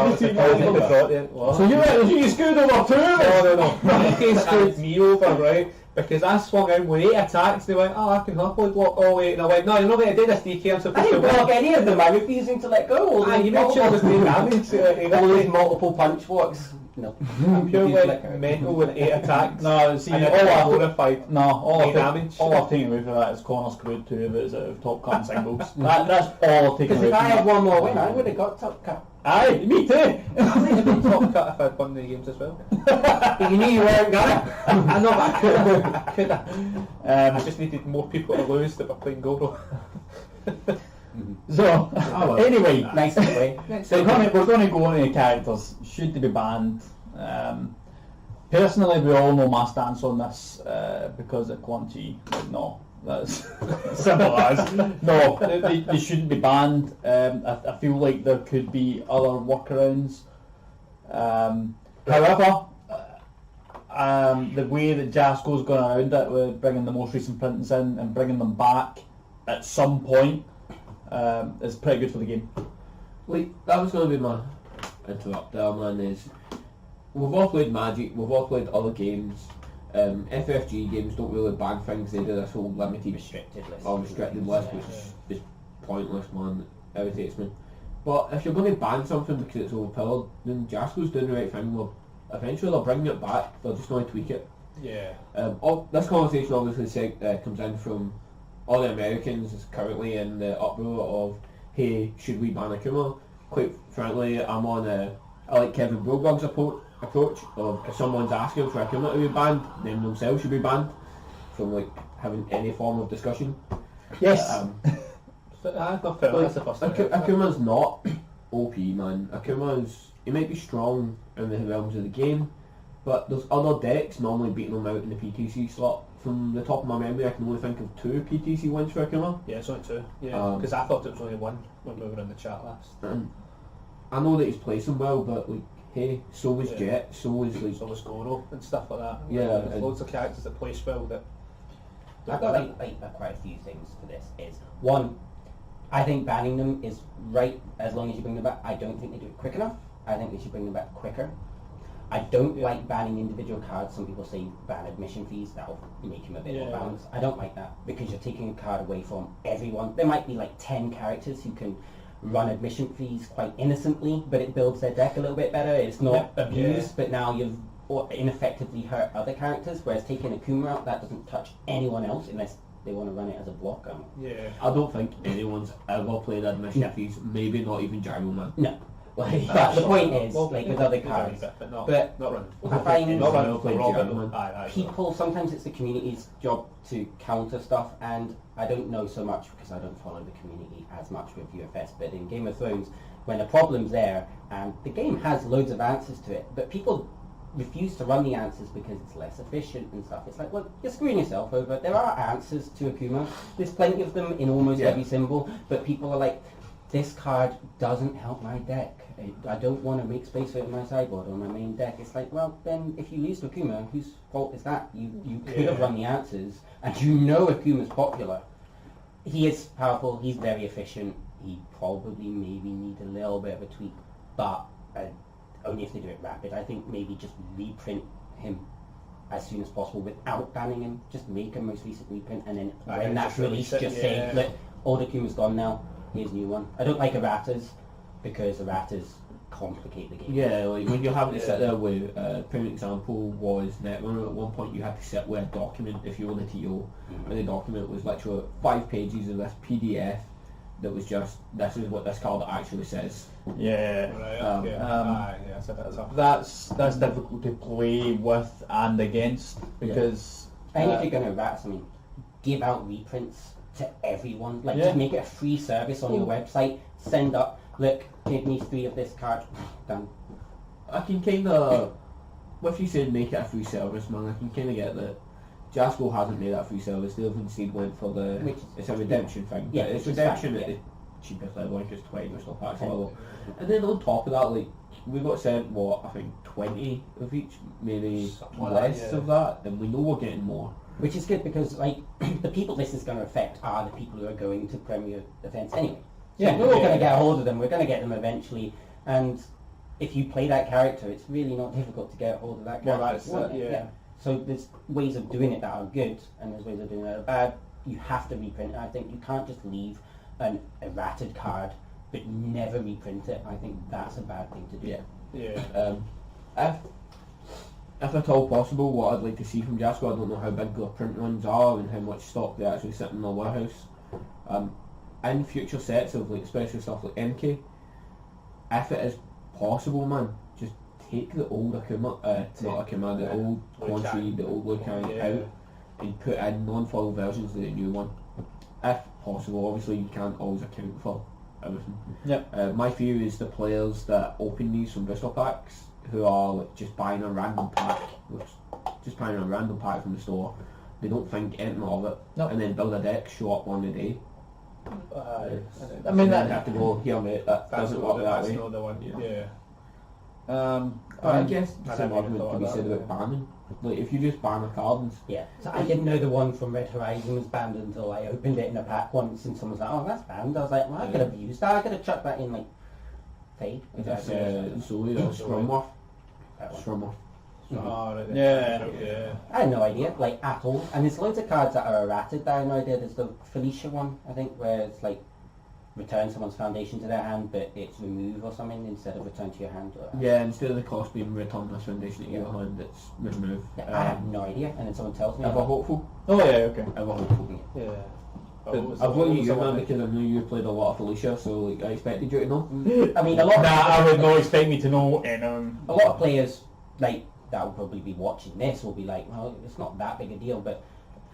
So you screwed over 2? No. They screwed me over, right? Because I swung in with 8 attacks, they went, I can happily block all 8, and I went, no, you're not going to do this, DK, I'm supposed I to didn't win. block any of them, I'm refusing to let go. You made sure there's no damage. All these multiple punch walks. No. I'm pure You like flicker. metal with 8 attacks. No, see, and all it's I've, glorified. no, all I've, damage. all I've taken away from that is Connor's Crude 2 of it is out of Top Cut and singles. That's all I've taken Because away if from I had that. one more win, I would have got top cut. Aye, me too! I might have been top cut if I'd won the games as well. But you knew you weren't gonna. I know, but I couldn't. I couldn't. I um, just needed more people to lose that were playing Goro. so, well. anyway, Nice way. so we're going to go on to the characters. Should they be banned? Personally, we all know my stance on this because at Clunchy, no. That's simple as. No, they shouldn't be banned. I feel like there could be other workarounds. However, the way that Jasco's gone around it with bringing the most recent printings in and bringing them back at some point is pretty good for the game. Like, that was going to be my interrupt there, man, is we've all played Magic, we've all played other games. FFG games don't really ban things, they do this whole limited Restricted list. restricted list, which is pointless, man. It irritates me. But if you're going to ban something because it's overpowered, then Jasco's doing the right thing. Well, eventually they'll bring it back, they're just going to tweak it. Yeah. This conversation obviously comes in from all the Americans is currently in the uproar of, hey, should we ban Akuma? Quite frankly, I like Kevin Broberg's approach of if someone's asking for Akuma to be banned, then themselves should be banned from like having any form of discussion. Yes. So, that's the first thing. Akuma's not OP, man. He might be strong in the realms of the game, but there's other decks normally beating him out in the PTC slot. From the top of my memory, I can only think of 2 PTC wins for Akuma. Yeah, it's only 2. Yeah, because I thought it was only 1 when we were in the chat last. And I know that he's placing well, but like, hey, so was Yeah. Jet, so was like, So was Goro and stuff like that. Yeah, There's and- loads of characters that place well that... I've got quite a few things for this. Is one, I think banning them is right as long as you bring them back. I don't think they do it quick enough. I think they should bring them back quicker. I don't like banning individual cards. Some people say ban admission fees. That'll make him a bit more balanced. I don't like that because you're taking a card away from everyone. There might be like 10 characters who can run admission fees quite innocently, but it builds their deck a little bit better. It's not abused, but now you've ineffectively hurt other characters, whereas taking Akuma out, that doesn't touch anyone else unless they want to run it as a blocker. Yeah. I don't think anyone's ever played admission fees, maybe not even Gyro Man. No. But the point is, like with other cards, but not running. I find Not running I've for played Robin. Gentleman. people, sometimes it's the community's job to counter stuff, and I don't know so much because I don't follow the community as much with UFS, but in Game of Thrones, when a problem's there, and the game has loads of answers to it, but people refuse to run the answers because it's less efficient and stuff. It's like, well, you're screwing yourself over. There are answers to Akuma. There's plenty of them in almost every symbol, but people are like, this card doesn't help my deck. I don't want to make space for it in my sideboard or my main deck. It's like, well, then if you lose to Akuma, whose fault is that? You could have run the answers, and you know Akuma's popular. He is powerful, he's very efficient, he probably maybe needs a little bit of a tweak, but only if they do it rapid. I think maybe just reprint him as soon as possible without banning him. Just make a most recent reprint, and then when that's released, just say, look, old Akuma's gone now, here's a new one. I don't like erratas, because erratas complicate the game. Yeah, like when you're having to sit there with, prime example was Netrunner. At one point you had to sit with a document if you were the TO, and the document was literally 5 pages of this PDF that was just, this is what this card actually says. Yeah. Right, okay. That's a bit tough. That's difficult to play with and against because I think if you're going to errata something, give out reprints to everyone. Like, just make it a free service on your website. Send up, look, give me 3 of this card. Done. I can kind of, with you saying make it a free service, man, I can kind of get that. Jasco hasn't made that free service. They've instead went for it's a redemption thing. Yeah, it's which is redemption fine, at the cheapest level, like it's 20 or stuff like that. And then on top of that, like, we got sent, what, I think 20 of each, maybe less of that, then we know we're getting more. Which is good because, like, the people this is going to affect are the people who are going to Premier events anyway. So we're all going to get a hold of them, we're going to get them eventually, and if you play that character, it's really not difficult to get a hold of that character. Well, So there's ways of doing it that are good, and there's ways of doing it that are bad. You have to reprint it. I think you can't just leave an errated card but never reprint it. I think that's a bad thing to do. Yeah. if at all possible, what I'd like to see from Glasgow, I don't know how big their print runs are and how much stock they actually sit in their warehouse. In future sets of like especially stuff like MK, if it is possible, man, just take the old Akuma, not Akuma, the old Quan Chi, the old Liu Kang out and put in non-foil versions of the new one. If possible, obviously you can't always account for everything. Yep. My fear is the players that open these from booster packs who are like, just buying a random pack, from the store. They don't think anything of it, and then build a deck, show up on the day. I mean, that have to go here, mate. That doesn't work that way. Not the one. Yeah. I guess I same never argument thought to be of said that. about banning. Like if you just ban a card and Yeah, so I didn't know the one from Red Horizon was banned until I opened it in a pack once and someone was like, oh, that's banned. I was like, well, I could have used that. I could have chucked that in, like, Faye. it's Zoe or Scrumworth. Scrumworth. Oh, right, Yeah. I had no idea, like, at all. And there's loads of cards that are errated that I had no idea. There's the Felicia one, I think, where it's like, return someone's foundation to their hand, but it's remove or something instead of return to your hand. Yeah, instead of the cost being return this foundation to your hand, it's remove. Yeah, I have no idea, and then someone tells me. Ever hopeful? Oh yeah, okay. Ever hopeful. Yeah. I've looked at you, man, because I knew you played a lot of Felicia, so like, I expected you to know. I mean, a lot. I would not expect me to know. A lot of players, like, that will probably be watching this will be like, well, it's not that big a deal, but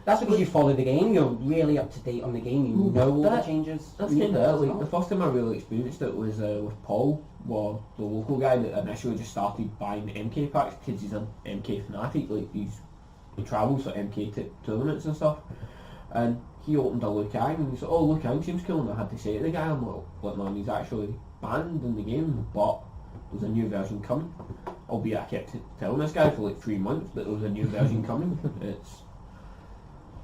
that's because you follow the game, you're really up to date on the game, you know all the changes. That's kind of it. Like, the first time I really experienced it was with Paul, the local guy that initially just started buying MK packs because he's an MK fanatic. Like he travels for MK tournaments and stuff, and he opened a Liu Kang and he said, "Oh, Liu Kang seems cool." And I had to say to the guy, "I'm like, look, man, he's actually banned in the game, but there's a new version coming." Albeit I kept telling this guy for like 3 months that there was a new version coming. It's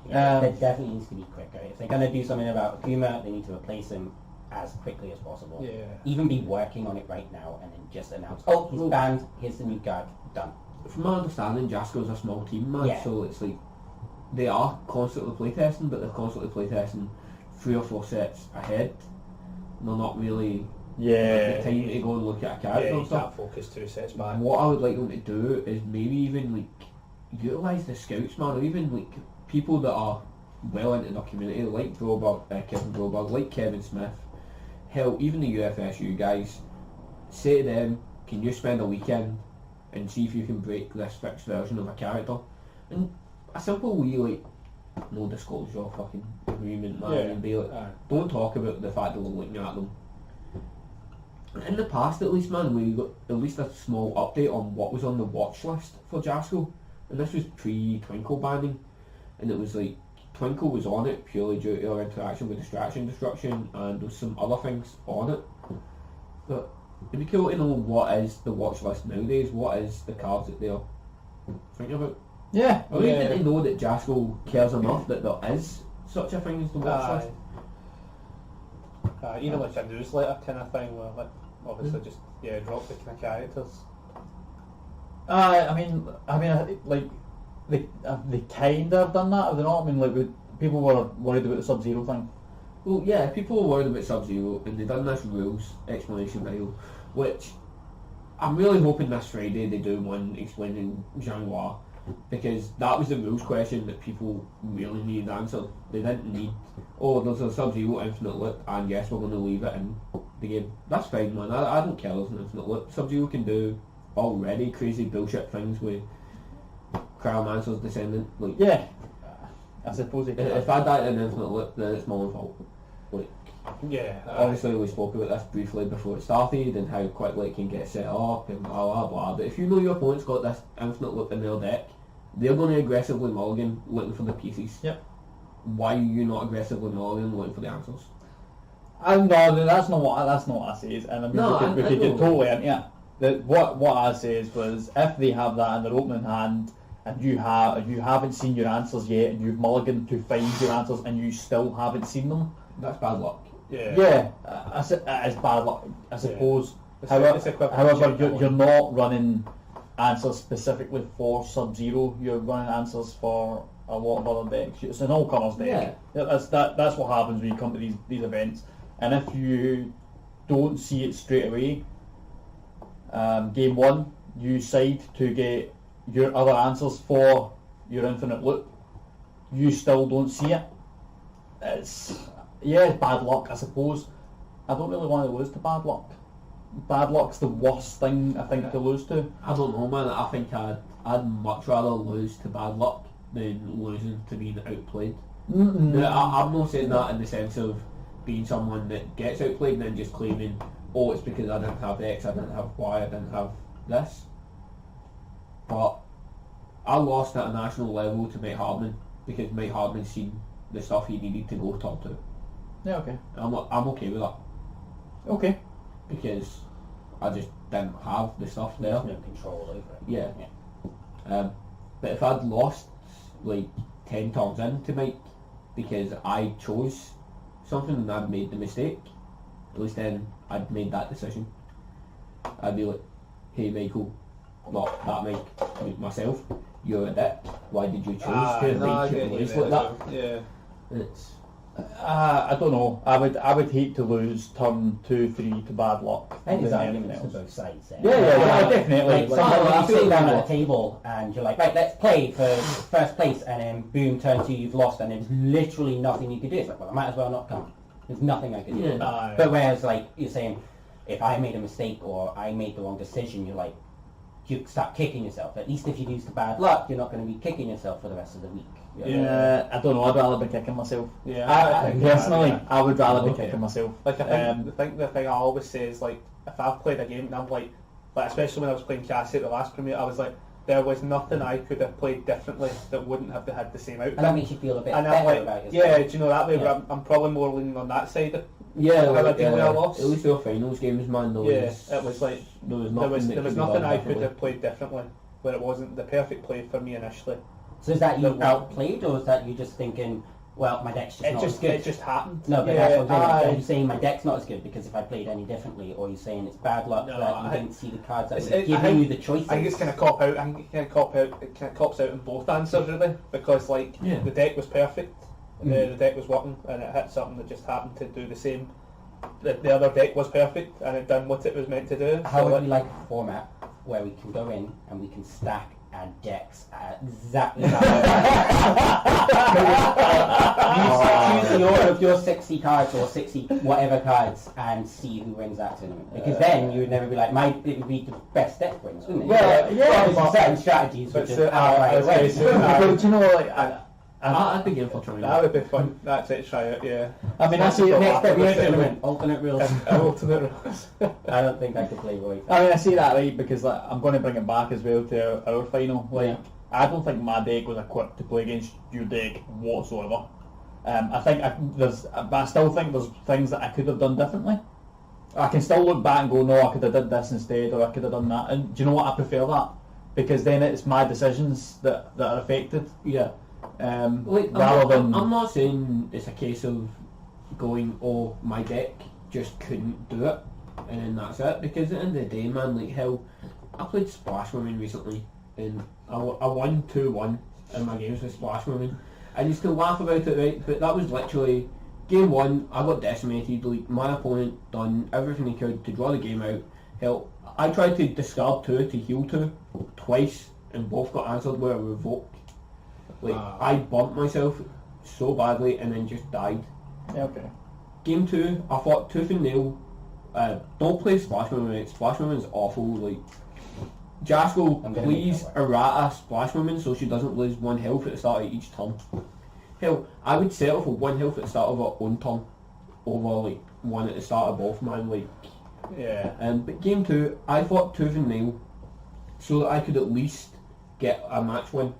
it definitely needs to be quicker. If they're going to do something about Akuma, they need to replace him as quickly as possible. Yeah. Even be working on it right now and then just announce, oh, he's banned, here's the new card, done. From my understanding, Jasco's a small team, man, so it's like they are constantly playtesting, but they're constantly playtesting 3 or 4 sets ahead. They're not really the time to go and look at a character Yeah, and you stuff. can't focus 2 sets back. What I would like them to do is maybe even like utilise the scouts, man, or even like people that are well into their community, like Kevin Broberg, like Kevin Smith, hell, even the UFSU guys, say to them, can you spend a weekend and see if you can break this fixed version of a character? And a simple wee, like, no disclosure fucking agreement, man, and be like, don't talk about the fact that we're looking at them. In the past, at least, man, we got at least a small update on what was on the watch list for Jasco, and this was pre-Twinkle banning, and it was like, Twinkle was on it purely due to our interaction with Distraction Destruction, and there was some other things on it. But it'd be cool to know what is the watch list nowadays, what is the cards that they're thinking about. Yeah. Or even to know that Jasco cares enough that there is such a thing as the watch list. Even like a newsletter kind of thing where, like, obviously just drop the kind of characters. I mean, like they kind of done that, have they not? I mean, like people were worried about the Sub-Zero thing. Well, yeah, people were worried about Sub-Zero, and they done this rules explanation video, which I'm really hoping this Friday they do one explaining Zhang Hua, because that was the rules question that people really needed answered. They didn't need, oh, there's a Sub-Zero infinite loop, and yes, we're going to leave it in the game. That's fine, man. I don't care there's an infinite loop. Sub-Zero can do already crazy bullshit things with Cryomancer's Descendant. Like, yeah, I suppose it. If I die in an infinite loop, then it's my own fault. Like, obviously we spoke about this briefly before it started and how quickly it can get set up and blah blah blah. But if you know your opponent's got this infinite loop in their deck, they're going to aggressively mulligan looking for the pieces. Yep. Why are you not aggressively mulligan looking for the answers? No, that's not what I say. And I mean, we could get totally into it. What I says was, if they have that in their opening hand, and you haven't seen your answers yet, and you've mulliganed to find your answers, and you still haven't seen them, that's bad luck. It is bad luck, I suppose. However, you're not running answers specifically for Sub-Zero. You're running answers for a lot of other decks. It's an all-colours deck. That's what happens when you come to these events. And if you don't see it straight away, game one, you decide to get your other answers for your infinite loop, you still don't see it. It's bad luck, I suppose. I don't really want to lose to bad luck. Bad luck's the worst thing I think to lose to. I don't know, man. I think I'd much rather lose to bad luck than losing to being outplayed. I'm not saying that in the sense of being someone that gets outplayed and then just claiming, oh, it's because I didn't have X, I didn't have Y, I didn't have this. But I lost at a national level to Mike Hardman because Mike Hardman seen the stuff he needed to go top 2. Yeah, okay. I'm okay with that. Okay. Because I just didn't have the stuff there. There's no control over it. Yeah. But if I'd lost like 10 turns into Mike because I chose something and I'd made the mistake, at least then I'd made that decision. I'd be like, hey Michael, not that Mike, myself, you're a dick. Why did you choose to make it lose like that? Yeah. It's I don't know. I would hate to lose turn 2, 3 to bad luck. I think there's than anything arguments to else. both sides there. Yeah, definitely. Like someone you sit down at a table and you're like, right, let's play for first place, and then boom, turn 2, you've lost, and there's literally nothing you can do. It's like, well, I might as well not come. There's nothing I can do. Aye. But whereas, like, you're saying, if I made a mistake or I made the wrong decision, you're like, you start kicking yourself. At least if you lose to bad luck, you're not going to be kicking yourself for the rest of the week. I don't know. I'd rather be kicking myself. Yeah. I personally, I would rather be Okay. kicking myself. Like I think the thing I always say is, like, if I've played a game and I'm like especially when I was playing Cassie at the last premiere, I was like, there was nothing I could have played differently that wouldn't have had the same outcome. And that makes you feel a bit And better I'm like, about yourself. yeah, do you know that way? Yeah. I'm probably more leaning on that side. yeah, How I like, deal with a loss. at least your finals games, man. There was, It was like there was there nothing, was nothing I could have played differently, where it wasn't the perfect play for me initially. So is that you No. outplayed, or is that you just thinking, well, my deck's just not as good? It just happened. No, but Yeah, that's what I'm saying. aye. Are you saying my deck's not as good because if I played any differently, or are you saying it's bad luck No, that you I- didn't see the cards that It's- were I giving think- you the choices? I think it's kind of cop out. I think it kind of cops out in both answers really, because like Yeah. the deck was perfect, Mm. the deck was working, and it hit something that just happened to do the same. The other deck was perfect, and it done what it was meant to do. How So, would like, we like a format where we can go in and we can stack our decks at exactly that? Choose the order of your 60 cards or 60 whatever cards and see who wins that tournament. Because then you would never be like, it would be the best deck wins, wouldn't it? Well, yeah, Obviously but- certain strategies would But, just I outright was gonna win. say, But do you know, like, I'd be game for trying. that would be fun. That's it. Try it. Yeah. I mean, I see it. Next step, Next tournament, alternate rules. Ultimate rules. I don't think I could play Roy. I mean, I see that right because like, I'm going to bring it back as well to our final. Like, Yeah. I don't think my deck was equipped to play against your deck whatsoever. I think I still think there's things that I could have done differently. I can still look back and go, no, I could have did this instead, or I could have done that. And do you know what? I prefer that because then it's my decisions that are affected. Yeah. Like, Rather than I'm not saying it's a case of going, oh, my deck just couldn't do it, and that's it. Because at the end of the day, man, like hell, I played Splash Women recently, and I won 2-1 in my games with Splash Women. And you still laugh about it, right? But that was literally game 1. I got decimated. Like my opponent done everything he could to draw the game out. Hell, I tried to discard 2 to heal 2 twice, and both got answered with a revoke. Like, I bumped myself so badly and then just died. Yeah, okay. Game 2, I fought tooth and nail. Don't play Splash Woman, mate. Splash Woman's awful. Like, Jasko, I'm gonna please make that errata Splash Woman so she doesn't lose 1 health at the start of each turn. Hell, I would settle for 1 health at the start of her own turn over, like, 1 at the start of both, man. Like, Yeah. but game 2, I fought tooth and nail so that I could at least get a match win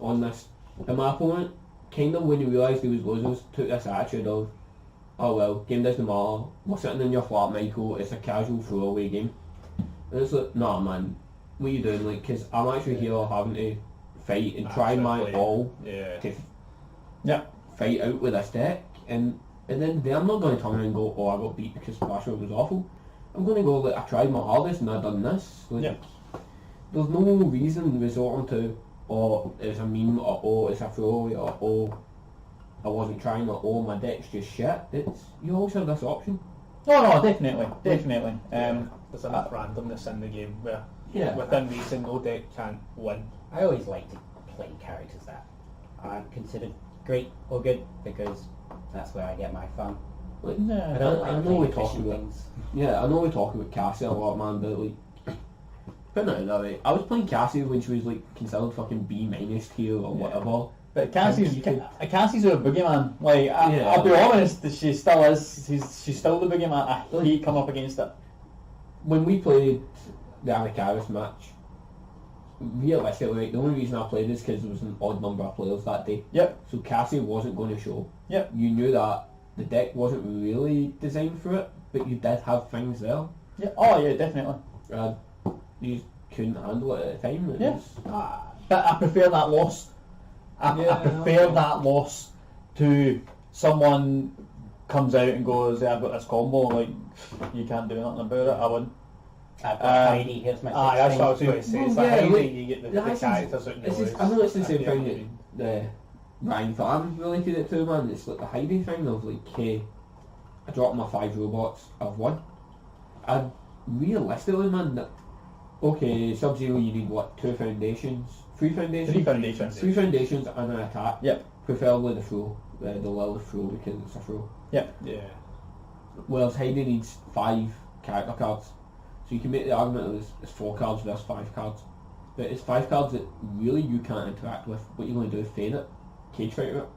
on this. And my opponent, kind of when he realised he was losing, took this attitude of, oh well, game doesn't matter, we're sitting in your flat, Michael, it's a casual throwaway game. And it's like, nah man, what are you doing? Like, because I'm actually here having to fight and try my Actually, all Yeah. to fight out with this deck. And then I'm not going to turn around and go, oh I got beat because Splash Road was awful. I'm going to go, like, I tried my hardest and I done this. Like, Yeah. There's no reason resorting to, oh, it's a meme, or oh, it's a throwaway, or oh, I wasn't trying, or oh, my deck's just shit. You always have this option. No, definitely. There's enough randomness in the game where Yeah. within the single deck can't win. I always like to play characters that aren't considered great or good because that's where I get my fun. Like, I don't like I know playing we talk efficient about things. I know we talk about Cassie a lot, man, but like putting it that way, I was playing Cassie when she was like considered fucking B- tier or whatever. But Cassie's a boogeyman. Like Yeah. I'll be honest, she still is. She's still the boogeyman. I hate coming up against it. When we played the Anacaris match, realistically, like, the only reason I played is because there was an odd number of players that day. Yep. So Cassie wasn't going to show. Yep. You knew that the deck wasn't really designed for it, but you did have things there. Yeah. Oh yeah, definitely. You just couldn't handle it at the time. It Yeah. was- But I prefer that loss. I prefer that loss to someone comes out and goes, "Yeah, I've got this combo." Like, you can't do nothing about it. I win. I've got Heidi, here's my Aye, that's what I was thing. going to say. It's Well, like yeah, how like, you get the that's characters out in It's your just, ways. I know it's the same I get what you thing mean. that Ryan Farm related it to, man. It's like the hiding thing of like, hey, I dropped my 5 robots, I've won. And realistically, man, okay, Sub-Zero you need what, 2 foundations? 3 foundations? 3 foundations. 3 foundations and an attack. Yep. Preferably the throw, the Lilith throw because it's a throw. Yep. Yeah. Whereas Heidi needs 5 character cards. So you can make the argument that it's 4 cards versus 5 cards. But it's 5 cards that really you can't interact with. What you're going to do is feign it, cage fight it.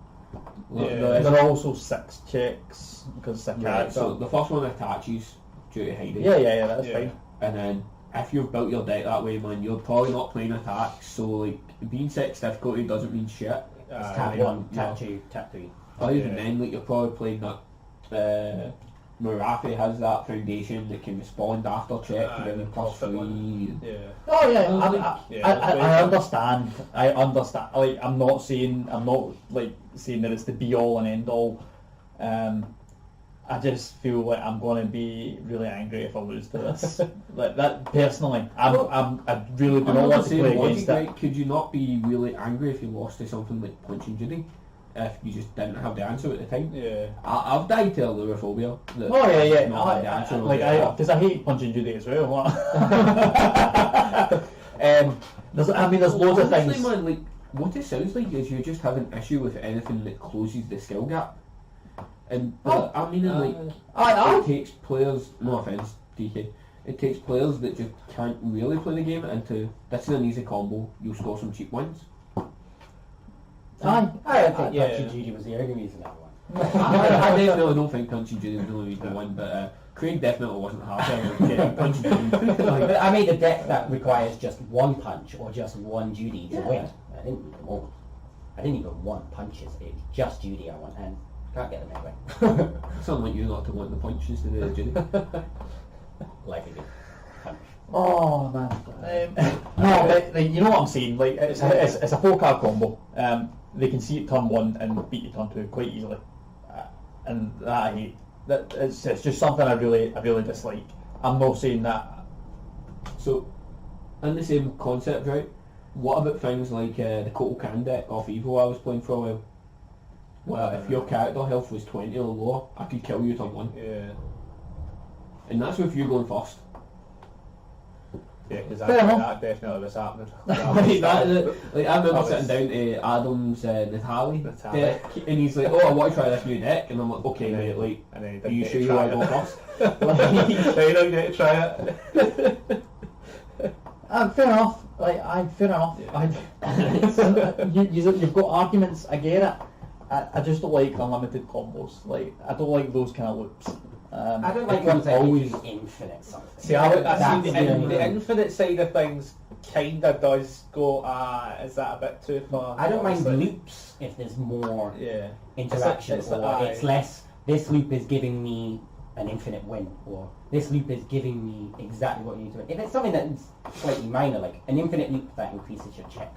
Yeah. There are also 6 checks because it's a character. So the first one attaches due to Heidi. Yeah, that's Yeah. fine. And then if you've built your deck that way, man, you're probably not playing attacks. So like being 6 difficulty doesn't mean shit. It's tap Yeah. 1, tap 2, tap 3. Or even Yeah. then, like you're probably playing that. Marathi has that foundation that can respond after check to give you Profit +3. one. Yeah. Oh yeah, Like, I understand. I understand. Like I'm not like saying that it's the be all and end all. I just feel like I'm going to be really angry if I lose to this. Like that personally, I really do I'm not not want to saying play logic, against it. right? Could you not be really angry if you lost to something like Punch and Judy? If you just didn't have the answer at the time? Yeah. I've died to Allurophobia. Oh yeah. Not had the answer on Like the because I hate punching Judy as well. There's loads of Honestly, things. man, like what it sounds like is you just have an issue with anything that closes the skill gap. And I mean, like it takes players. No offense, DK. It takes players that just can't really play the game into this is an easy combo. You'll score some cheap wins. I don't think yeah. Punch and Judy was the only reason I won. I definitely don't think Punch and Judy was the only reason to win, but Craig definitely wasn't happy with getting Punch and Judy. But I made a deck that requires just 1 punch or just 1 Judy to win. I didn't need them all. I didn't even want punches. It was just Judy I want, and can't get them anyway. It's unlike you not to want the punch instead of the Judy. Like it. Punch. Oh man. No, but, like, you know what I'm saying. Like it's a 4-card combo. They can see it turn 1 and beat you turn 2 quite easily, and that I hate. That it's just something I really dislike. I'm not saying that. So, in the same concept, right? What about things like the Kotal Can deck off Evo I was playing for a while? Well, if your character health was 20 or lower, I could kill you turn 1. Yeah. And that's with you going first. Yeah, because Fair enough. that definitely was happening. Like, I remember sitting down to Adam's Natali deck, and he's like, "Oh, I want to try this new deck," and I'm like, "Okay, mate, like, And then are you sure you want to go first?" Right, I'm going to try it. Fair enough. Fair enough. You've got arguments. I get it. I just don't like unlimited combos. Like I don't like those kind of loops. I don't like It ones that always- give you infinite something. See, I That's see the the infinite side of things kinda does go, is that a bit too far? I don't mind Obviously. loops if there's more Yeah. interaction, It's or like- it's less, this loop is giving me an infinite win, or this loop is giving me exactly what you need to win. If it's something that's slightly minor, like an infinite loop that increases your check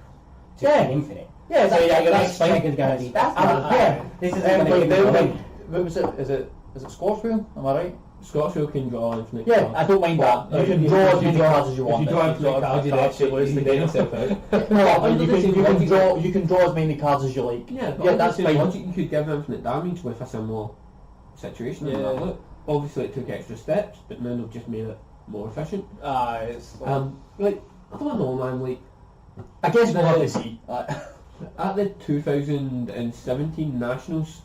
to an infinite. Yeah, So your that's next fine. check is going to be, that's Uh, not fair. This is going to Like, give me a win. what was it? Is it Scorpio? Am I right? Scotsville can draw infinite Yeah, cards. I don't mind that. You can draw as many cards as you want. If you draw infinite cards, you actually lose the game yourself out. No, but you can draw as many cards as you like. Yeah, but Yeah, that's fine. logic, you could give infinite damage with a similar situation. Yeah. Yeah. Look, obviously it took extra steps, but now they've just made it more efficient. It's Like, I don't know, man. Like, I guess we'll have to see. at the 2017 Nationals,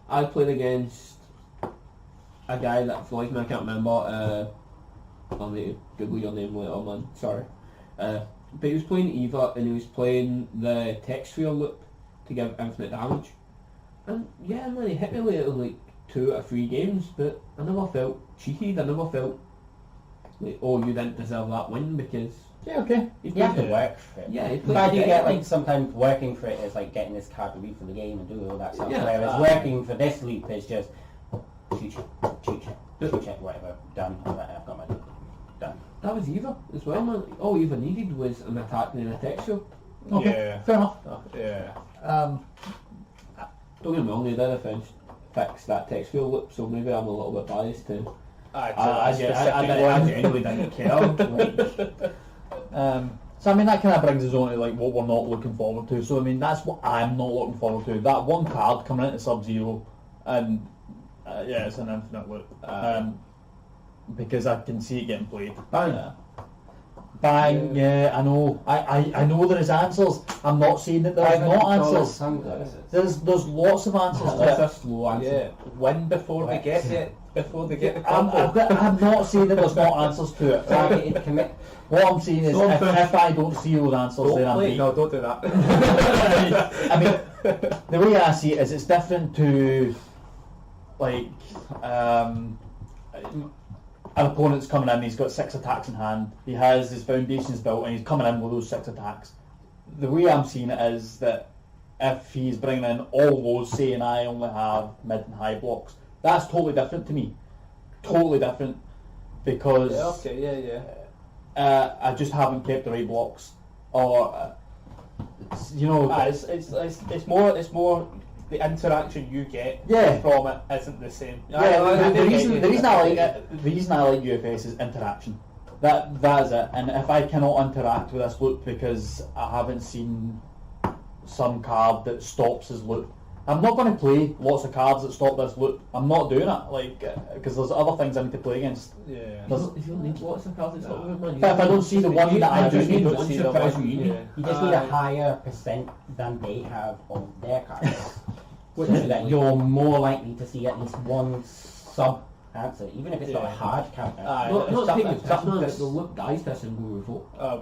I played against a guy that, for life of me, I can't remember. I'll need to Google your name later, man. Sorry. But he was playing Eva, and he was playing the tech sphere loop to give infinite damage. And yeah, man, he hit me later like 2 or 3 games, but I never felt cheated. I never felt like, oh, you didn't deserve that win because Yeah, okay. You have to work for it. Yeah, but I do get like sometimes working for it is like getting this card to read for the game and do all that stuff. Yeah. Whereas working for this loop is just shoot check, whatever, done. I've got my loop. Done. That was Eva as well, man. All Eva needed was an attack and an attack show. Okay, Yeah. fair enough. Yeah. Don't get me wrong, they did fix that text field loop, so maybe I'm a little bit biased to. I genuinely didn't care. So I mean that kind of brings us on to like what we're not looking forward to. So I mean that's what I'm not looking forward to. That one card coming into Sub-Zero, and yeah, it's an infinite loop. Because I can see it getting played. Bang, yeah, I know. I know there is answers. I'm not saying that there's not answers. There's lots of answers to That's it. a slow answer. Yeah. Win before they get it. Before they get the I'm combo. not saying that there's not answers to it. Targeted commit. What I'm saying is, if I don't see those answers, then I'm beat. No, don't do that. I mean, the way I see it is, it's different to like an opponent's coming in. He's got 6 attacks in hand. He has his foundations built, and he's coming in with those 6 attacks. The way I'm seeing it is that if he's bringing in all those, saying I only have mid and high blocks, that's totally different to me. Totally different, because I just haven't kept the right blocks, or you know, it's more the interaction you get Yeah. from it isn't the same. yeah. The reason I like it, the reason I like UFS is interaction. That is it. And if I cannot interact with this loop because I haven't seen some card that stops his loop, I'm not going to play lots of cards that stop this loop. I'm not doing it, like, because there's other things I need to play against. Yeah. You don't need lots of cards. But if I don't see the one that I do need, You just need a higher percent than they have of their cards. So that you're more likely to see at least one sub answer, even if it's not a hard counter. The loop dies to a single revolt. I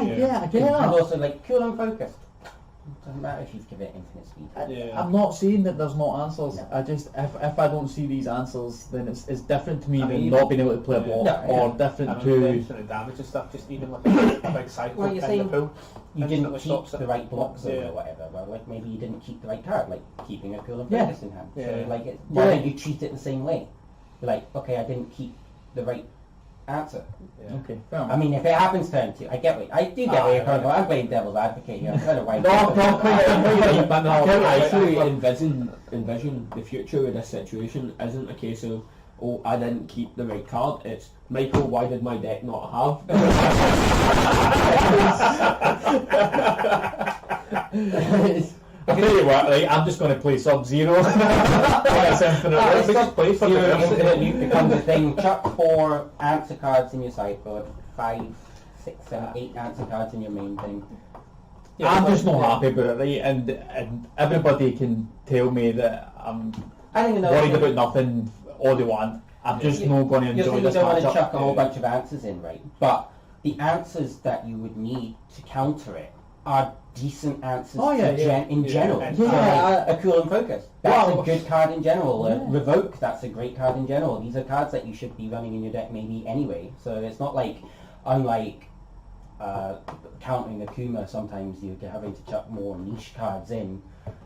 get And that. also like cool and focused. Doesn't matter if you've given it infinite speed. I'm not saying that there's no answers. No. I just, if I don't see these answers, then it's different to me I than mean, not being able to play a block, or different to. The damage and stuff, just even like a big cycle Well, you're in saying the pool. you instantly didn't stops keep it. the right blocks Yeah. or whatever. Well, like maybe you didn't keep the right card, like keeping a cool and Yeah. focus in hand. Yeah. So like, why don't you treat it the same way? You're like, okay, I didn't keep the right answer. Okay, fair I enough. mean, if it happens turn 2, I do get where you're coming from. I'm playing devil's advocate here. I'm trying to wind I actually envision the future of this situation isn't a case of, oh, I didn't keep the right card. It's, Michael, why did my deck not have? I tell you what, like, I'm just going to play Sub-Zero. That's infinite. Infinite loop becomes a thing. Chuck 4 answer cards in your sideboard, 5, 6, 7, 8 answer cards in your main thing. I'm just not happy about it, right? And everybody can tell me that I'm worried about nothing all they want. I'm just not going to enjoy this You don't want to matchup. chuck a whole bunch of answers in, right? But the answers that you would need to counter it are decent answers in general. A cool and focus. That's a good card in general. Revoke, that's a great card in general. These are cards that you should be running in your deck maybe anyway. So it's not like, unlike countering Akuma, sometimes you're having to chuck more niche cards in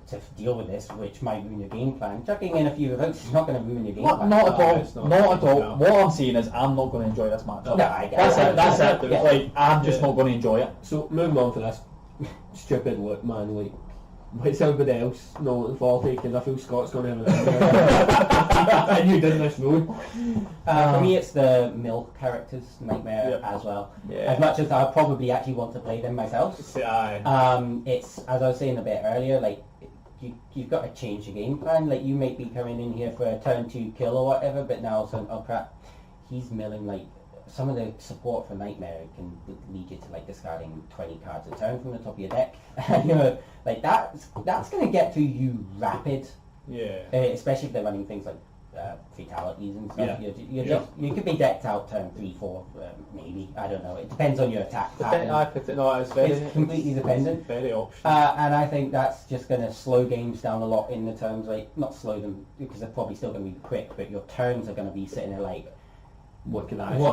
to deal with this, which might ruin your game plan. Chucking in a few revokes is not going to ruin your game plan. Not at all. it's not. Not at all. No. What I'm saying is I'm not going to enjoy this matchup. No, I get That's it. it. Yeah. Like, I'm just not going to enjoy it. So moving on for this stupid look, man. Like, what's everybody else not looking forward to? Because I feel Scott's going to have an and you did this road. For me, it's the mill characters, Nightmare as well. Yeah. As much as I probably actually want to play them myself. It's, as I was saying a bit earlier, like, you've got to change your game plan. Like, you might be coming in here for a turn 2 kill or whatever, but now all of a sudden, oh crap, he's milling like some of the support for Nightmare can lead you to like discarding 20 cards a turn from the top of your deck. You know, like that's going to get to you rapid. Yeah. Especially if they're running things like fatalities and stuff. You could be decked out turn 3, 4, maybe. I don't know. It depends on your attack pattern. It's completely dependent. Very optional. And I think that's just going to slow games down a lot in the terms, like, not slow them, because they're probably still going to be quick, but your turns are going to be sitting there like, what can I do?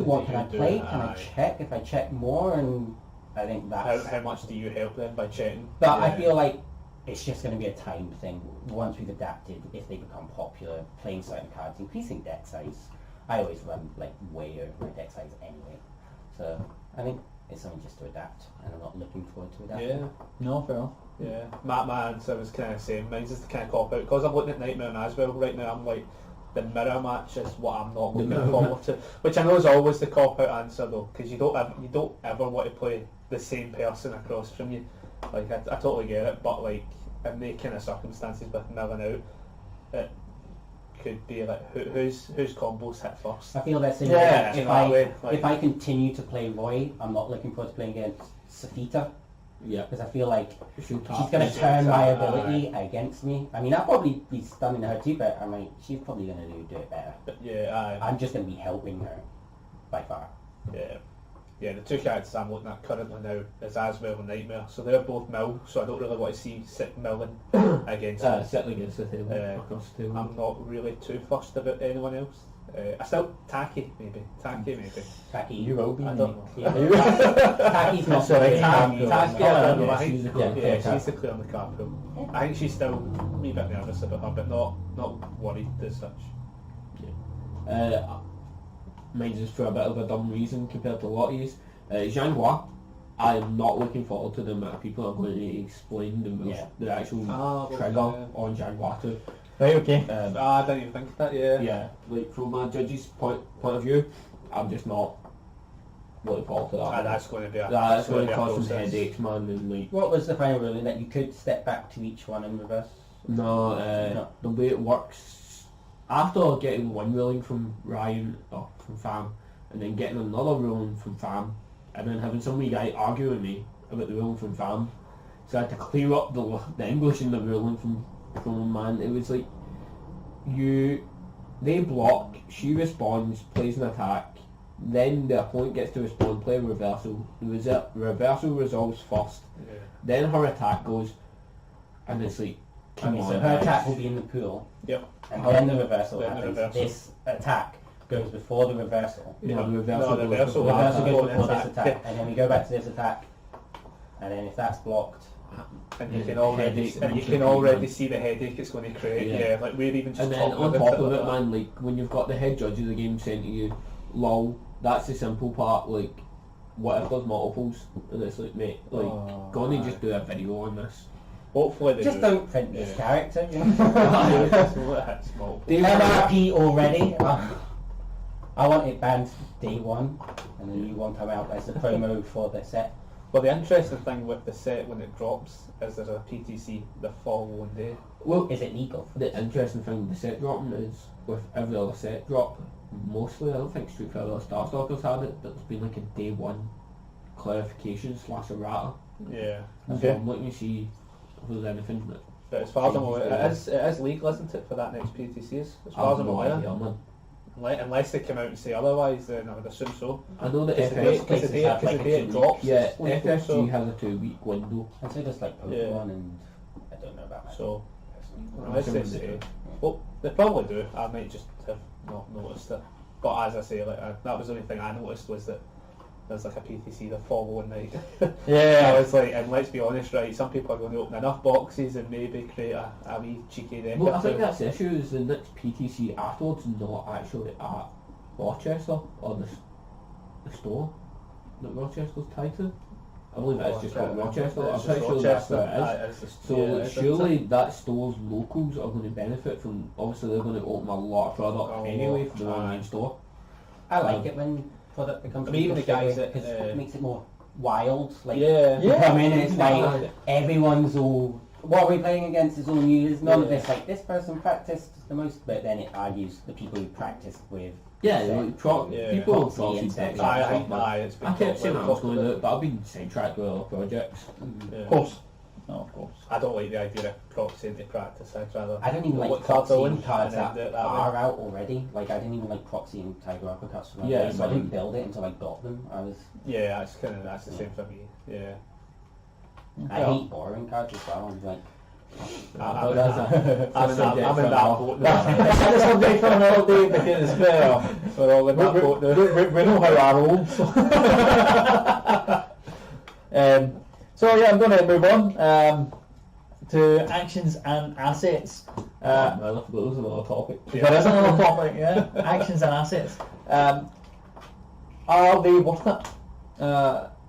What can I play? Can I check? If I check more, and I think that's... How much do you help them by checking? But I feel like it's just going to be a time thing. Once we've adapted, if they become popular, playing certain cards, increasing deck size. I always run like way over my deck size anyway. So I think it's something just to adapt, and I'm not looking forward to adapting. Yeah. No, fair enough. Yeah. My answer was kind of the same. Mine's just the kind of cop out. Because I'm looking at Nightmare and Aswell right now, I'm like, the mirror match is what I'm not looking forward to. Which I know is always the cop out answer though, because you don't ever want to play the same person across from you. Like I totally get it, but like in the kind of circumstances with milling out, it could be like whose combos hit first. I feel that's the if I continue to play Roy, I'm not looking forward to playing against Safita. Yeah. Because I feel like she's going to turn my ability against me. I mean, I'll probably be stunning her too, but she's probably going to do it better. Yeah. I'm just going to be helping her by far. Yeah. Yeah, the two characters I'm looking at currently now is Aswell and Nightmare, so they're both mill, so I don't really want to see Sit milling against them. Sitting against the table, across the table. I'm not really too fussed about anyone else. I still Taki maybe. Taki, You will be. I don't know. Yeah. Taki's not Sorry, Taki. Taki, she's the clear on the card pool. I think she's still a wee bit nervous about her, but not worried as such. Mine's just for a bit of a dumb reason compared to a lot of these. Zhanghua, I am not looking forward to the amount of people are going to explain the actual trigger on Zhanghua too. Right, okay. I didn't even think of that, yeah. Yeah, like from my judge's point of view, I'm just not looking forward to that. That's going to be that's going to be a cause some process. headaches, man, and like... What was the final ruling? That you could step back to each one in reverse? No, the way it works, after getting one ruling from Ryan, or from Fam, and then getting another ruling from Fam, and then having some wee guy argue with me about the ruling from Fam, so I had to clear up the English in the ruling from man. It was like, they block, she responds, plays an attack, then the opponent gets to respond, play a reversal, the reversal resolves first, then her attack goes, and it's like, come on, so her attack will be in the pool, and then the reversal happens. This attack goes before the reversal. the reversal the goes reversal before Reversal the goes attack. before this attack, and then we go back to this attack, and then if that's blocked, and you can already see the headache it's going to create. Yeah, like we're even just and then talking on about top of it, like man, like when you've got the head judge of the game saying to you, lol, that's the simple part, like what if there's multiples? And it's like, mate, like gonna just do a video on this. Hopefully they just don't print this character, you know. MRP already. I want it banned day one, and then you want to come out as the promo for the set. Well, the interesting thing with the set when it drops is there's a PTC the following day. Well, is it legal? The interesting thing with the set dropping is with every other set drop, mostly I don't think Street Fighter or Starstalkers had it, but there's been like a day one clarification / errata. Yeah. So I'm looking to see if there's anything that... But as far as I'm aware, it is legal, isn't it, for that next PTC? As far as I'm aware. Unless they come out and say otherwise, then I would assume so. I know that Because the day it drops, yeah, it's legal, FFG so. has a 2-week window. And so just like Pokemon and I don't know about that. So, unless they say, well, they probably do. I might just have not noticed it. But as I say, like that was the only thing I noticed was that there's like a PTC the following night. I was like, and let's be honest, right? Some people are going to open enough boxes and maybe create a wee cheeky deck. Well, I think that's the issue, is the next PTC afterwards not actually at Rochester or the store that Rochester's tied to. I believe it's just called Rochester. I'm pretty sure that's what it is. So surely that store's locals are going to benefit from, obviously they're going to open a lot of product anyway for the online store. I like it when product becomes even the guys that it makes it more wild. Like you come in and it's like everyone's all what we're playing against is all new. There's none of this, like, this person practiced the most, but then it argues the people who practiced with... Yeah, set. like, Yeah. people Proxy proxy and decks. stuff. It's been I kept saying I was talked going to about. do it, but I've been sidetracked with other projects. Yeah. Of course. No, of course. I don't like the idea of proxying to practice. I'd rather. I don't even like what cards are proxying in, cards and then that do it that way. are out already. Like, I didn't even like proxying Tiger Uppercuts from my Yeah, place, so I but- didn't build it until I got them. Yeah, that's the same for me. Yeah. I hate borrowing cards as well. I'm like, I'm in that's that boat now. That's a subject for another day because We're all in that boat now. we know how I roll. So yeah, I'm going to move on to actions and assets. Man, I forgot there was another topic. There is another topic, yeah. Actions and assets. Are they worth it?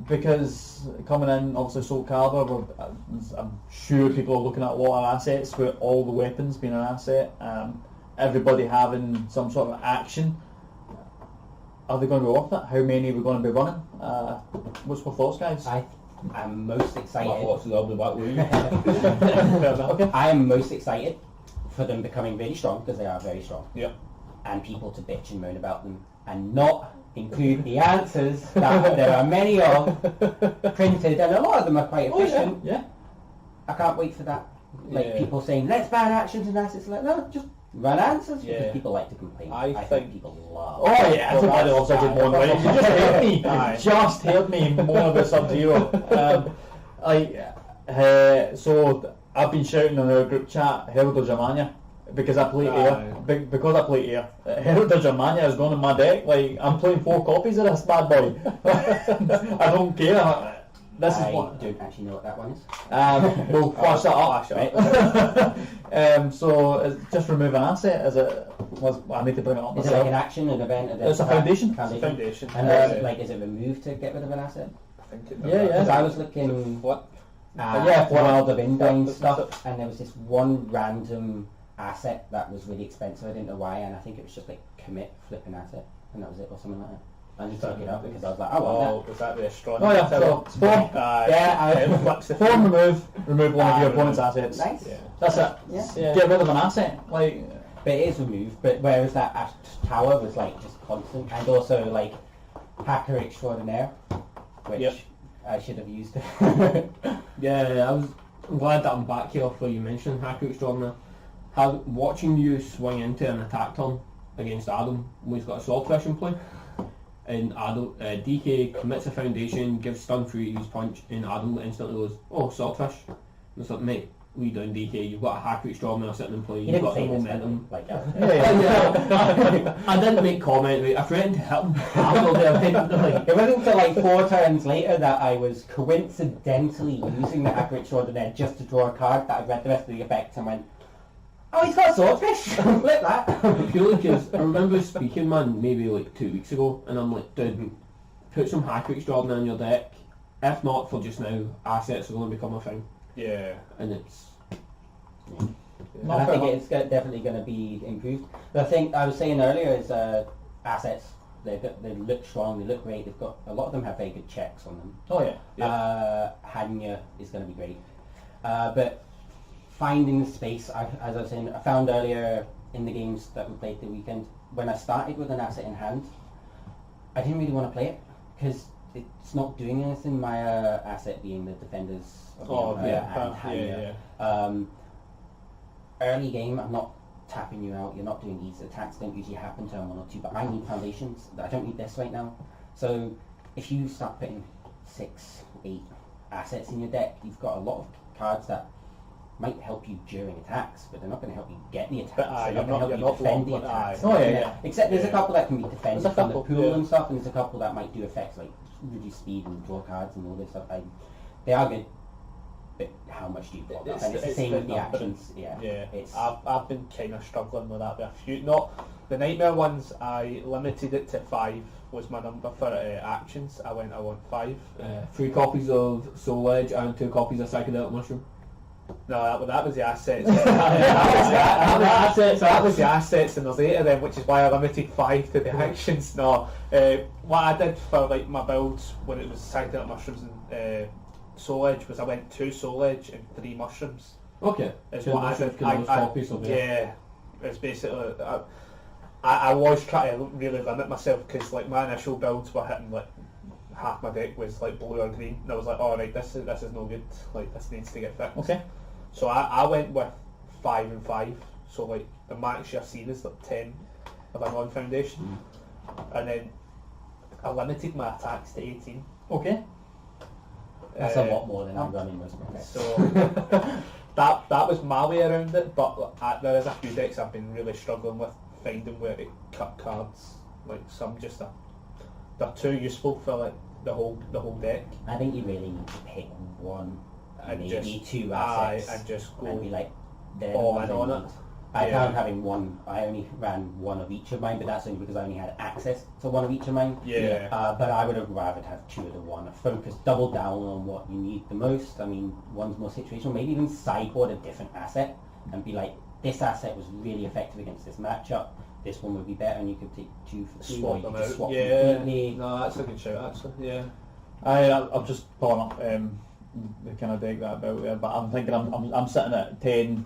Because coming in, obviously, Soul Calibur, I'm sure people are looking at what are assets, with all the weapons being an asset, everybody having some sort of action. Are they going to be worth it? How many are we going to be running? What's your thoughts, guys? I'm most My excited. thoughts are the back with Okay. I am most excited for them becoming really strong, because they are very strong. Yep. And people to bitch and moan about them and not include the answers that there are many of printed, and a lot of them are quite efficient. Yeah. I can't wait for that. Like, Yeah. people saying, let's ban actions and assets. Like, no, just run answers, Yeah. because people like to complain. I think think- people love. Oh yeah, everybody loves a good one, right? You just heard me. Aye. Just heard me moan about Sub-Zero. So I've been shouting on our group chat, Herald of Germania, because I play Air. Because I play Air. Herald of Germania is going in my deck. Like, I'm playing 4 copies of this bad boy. I don't care. This is I what. don't actually know what that one is. We'll flash that up. Flash it up. So it's just remove an asset. Is it? I need to bring it up Is it like an myself. action, an event? It's a foundation. It's a foundation. And Yeah. is it removed to get rid of an asset? I think it Yeah, yeah. Because I was looking Flip. at Yeah, World of Indying Flip. stuff, and there was this one random asset that was really expensive. I didn't know why, and I think it was just like commit, flip an asset, and that was it, or something like that. I need to look it up because I was like, I want Oh, was that the astronomy? Oh yeah, so spawn, Yeah, flips the form remove one of your opponent's assets. that. Nice. Yeah. That's it. Yeah. Get rid of an asset. Like, But it is removed, but whereas that tower was like just constant, and also like hacker extraordinaire, which Yep. I should have used. Yeah, I'm glad that I'm back here for you mentioning Hacker Extraordinaire. Watching you swing into an attack turn against Adam when he's got a swordfish in play, and Adam, DK commits a foundation, gives stun free to use punch, and Adam instantly goes, oh, swordfish. And it's like, mate, what are you doing, DK? You've got a Hacker Extraordinaire sitting in play, You you've didn't got the say this, momentum. like yeah. I didn't make comment, right? I threatened to hit him after the event. Like, It wasn't until like 4 turns later that I was coincidentally using the hacker extraordinaire just to draw a card that I read the rest of the effects and went, oh, he's got a swordfish! Flip that! purely because I remember speaking, man, maybe like 2 weeks ago, and I'm like, dude, put some Hacker Extraordinaire in your deck. If not, for just now, assets are going to become a thing. Yeah. And it's... And I think it's definitely going to be improved. The thing I was saying earlier is assets. They look strong. They look great. They've got a lot of them have very good checks on them. Oh yeah. Hanya is going to be great, but finding the space. As I was saying, I found earlier in the games that we played the weekend, when I started with an asset in hand, I didn't really want to play it because it's not doing anything. My asset being the defenders of the Empire and Hanya. Early game, I'm not tapping you out, you're not doing these attacks, don't usually happen turn 1 or 2, but I need foundations. I don't need this right now. So if you start putting 6, 8 assets in your deck, you've got a lot of cards that might help you during attacks, but they're not going to help you get the attacks. They're not going to help you defend the attacks. Oh yeah. Except there's a couple that can be defended There's a from the couple, pool yeah. and stuff, and there's a couple that might do effects like reduce speed and draw cards and all this stuff. They are good. But how much do you block up? And it's the same with the actions. Yeah. It's I've been kind of struggling with that with a few. Not the nightmare ones. I limited it to 5 was my number for actions. I want 5. 3 copies of Soul Edge and 2 copies of Psychedelic Mushroom. No, that was the assets. That was the assets, and there's 8 of them, which is why I limited 5 to the actions. No, what I did for like my builds when it was Psychedelic Mushrooms and Soul Edge was I went 2 Soul Edge and 3 mushrooms. Okay. Is So what that's I if think. those copies of it. Yeah, it's basically. I was trying to really limit myself because like my initial builds were hitting like half my deck was like blue or green, and I was like, all right, this is no good. Like this needs to get fixed. Okay. So I went with 5 and 5. So like the max you're seeing is like 10 of a non-foundation, and then I limited my attacks to 18. Okay. That's a lot more than I'm running most of my decks. So that was my way around it, but there is a few decks I've been really struggling with finding where to cut cards. Like some just they're too useful for like the whole deck. I think you really need to pick one, And maybe just- 2 assets, and just go and be like, they're the all ones in I on need. it. I Yeah. found having one, I only ran one of each of mine, but that's only because I only had access to one of each of mine. Yeah. But I would have rather have 2 of the one. Focus, double down on what you need the most. I mean, one's more situational. Maybe even sideboard a different asset and be like, this asset was really effective against this matchup. This one would be better, and you could take 2 for 2, or Swap you them could just out. swap Yeah. completely. No, that's a good shout actually. Yeah. I'm just pulling up the kind of deck that about there, but I'm thinking I'm sitting at 10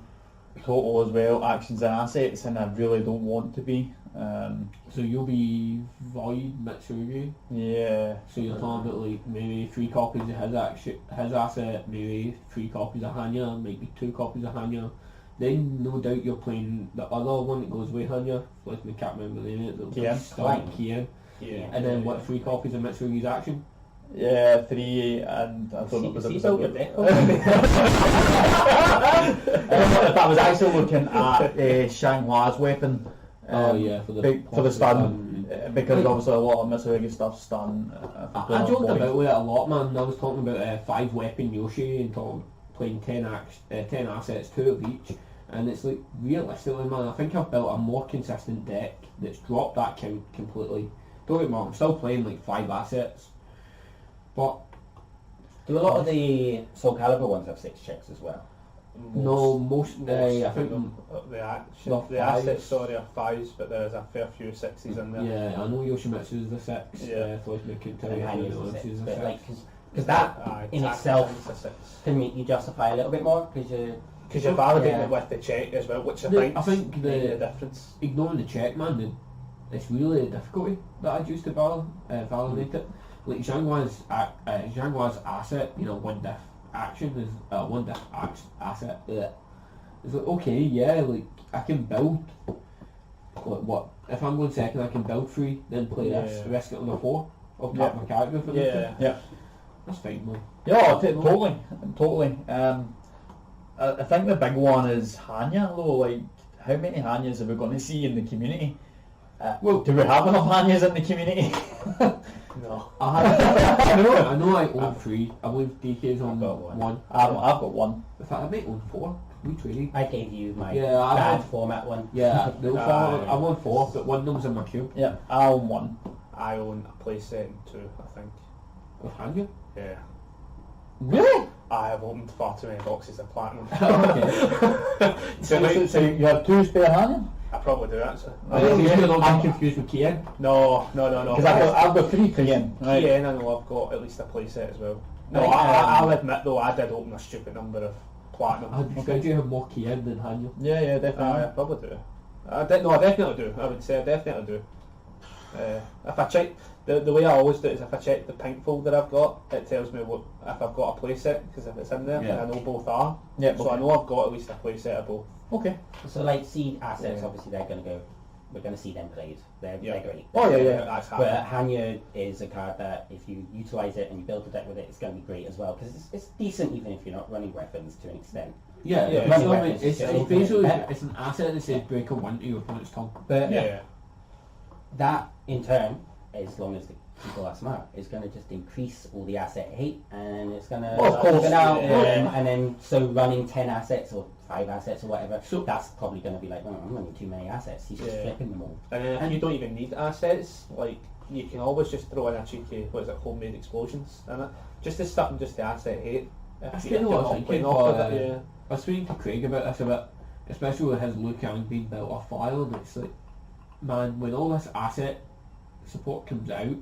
total as well, actions and assets, and I really don't want to be. So you'll be Void Mitsurugi. Yeah. So you're talking about like maybe 3 copies of his asset, maybe 3 copies of Hanya, maybe 2 copies of Hanya. Then no doubt you're playing the other one that goes with Hanya, like I can't remember the name of it. Kian. Kian. Yeah. And then what, 3 copies of Mitsurugi's action? Yeah, 3, and I don't know was See, it built was your deck. if I was actually looking at Shanghua's weapon. For the stun, because Like- obviously a lot of Mitsurugi stuff's stun. I joked about with it a lot, man. I was talking about 5 weapon Yoshi and playing 10 assets, 2 of each, and it's like realistically, man, I think I've built a more consistent deck that's dropped that count completely. Don't get me wrong, I'm still playing like 5 assets, but Do a lot of the Soul Calibur ones have 6 checks as well? no, most I think. the action, the the assets, fives. sorry, are 5s, but there's a fair few 6s in there. Yeah, I know Yoshimitsu's the 6. Yeah. Fleishman couldn't tell And you Hanya's anyone the else 6. is the But 6. like, because that Aye, in attack itself is a 6. can make you justify a little bit more, because Because you're validating Yeah. it with the check as well, which I The- think I think made the- the difference. Ignoring the check, man, it's really the difficulty that I'd use to validate it. Like Zhanghua's asset, you know, 1 diff action is 1 diff asset. Yeah. It's like, okay, yeah, like I can build. Like what? If I'm going second, I can build 3, then play this, Yeah. risk it on the 4, or Yeah. tap my character if I need to. Yeah. That's fine, man. Yeah, totally. I think the big one is Hanya though. Like, how many Hanyas are we going to see in the community? Well, Do we have enough Hanyas in the community? No. I know I own 3. I believe DK's on I've got 1. I've got 1. In fact, I might own 4. We trading. I gave you my Yeah, I bad had- format one. Yeah, the Aye. I won 4, but 1 of them's in my cube. Yeah, I own 1. I own a playset and 2, I think. With Hanya. Yeah. Really? I have opened far too many boxes of platinum. Okay. So you have 2 spare Hanya? I probably do actually. I'm confused with Kian. No. Because I've got 3 again. Right. Yeah, I know I've got at least a playset as well. No, Right, I'll admit though, I did open a stupid number of platinum. I'd describe you have more Kian than Hanya. Yeah, definitely. I probably do. I definitely do. I would say I definitely do. If I check, the way I always do it is if I check the pink folder I've got, it tells me what if I've got a playset, because if it's in there, Yeah. I know both are. Yeah, So I know I've got at least a playset of both. Okay. So like seed assets, Yeah. obviously we're going to see them played. They're great. Oh, yeah. That's But happening. Hanya is a card that if you utilise it and you build a deck with it, it's going to be great as well, because it's decent even if you're not running weapons to an extent. Yeah, Yeah, it's, running not, weapons it's, is it's just basically better. it's an asset that says break a 1 to your opponent's turn. But Yeah. that in turn, as long as the people are smart, is going to just increase all the asset hate, and it's going to Well, of course, even out, yeah. and then so running 10 assets or 5 assets or whatever, So- that's probably going to be like, oh, I'm running too many assets. He's just Yeah. flipping them all. And then if you don't even need assets, like you can always just throw in a cheeky, homemade explosions in it, just to stop them just to asset hate. That's If kinda you're what I not was playing thinking, off but, with it, I was speaking to Craig about this a bit, especially with his Lucan being built off file, and it's like, man, when all this asset support comes out,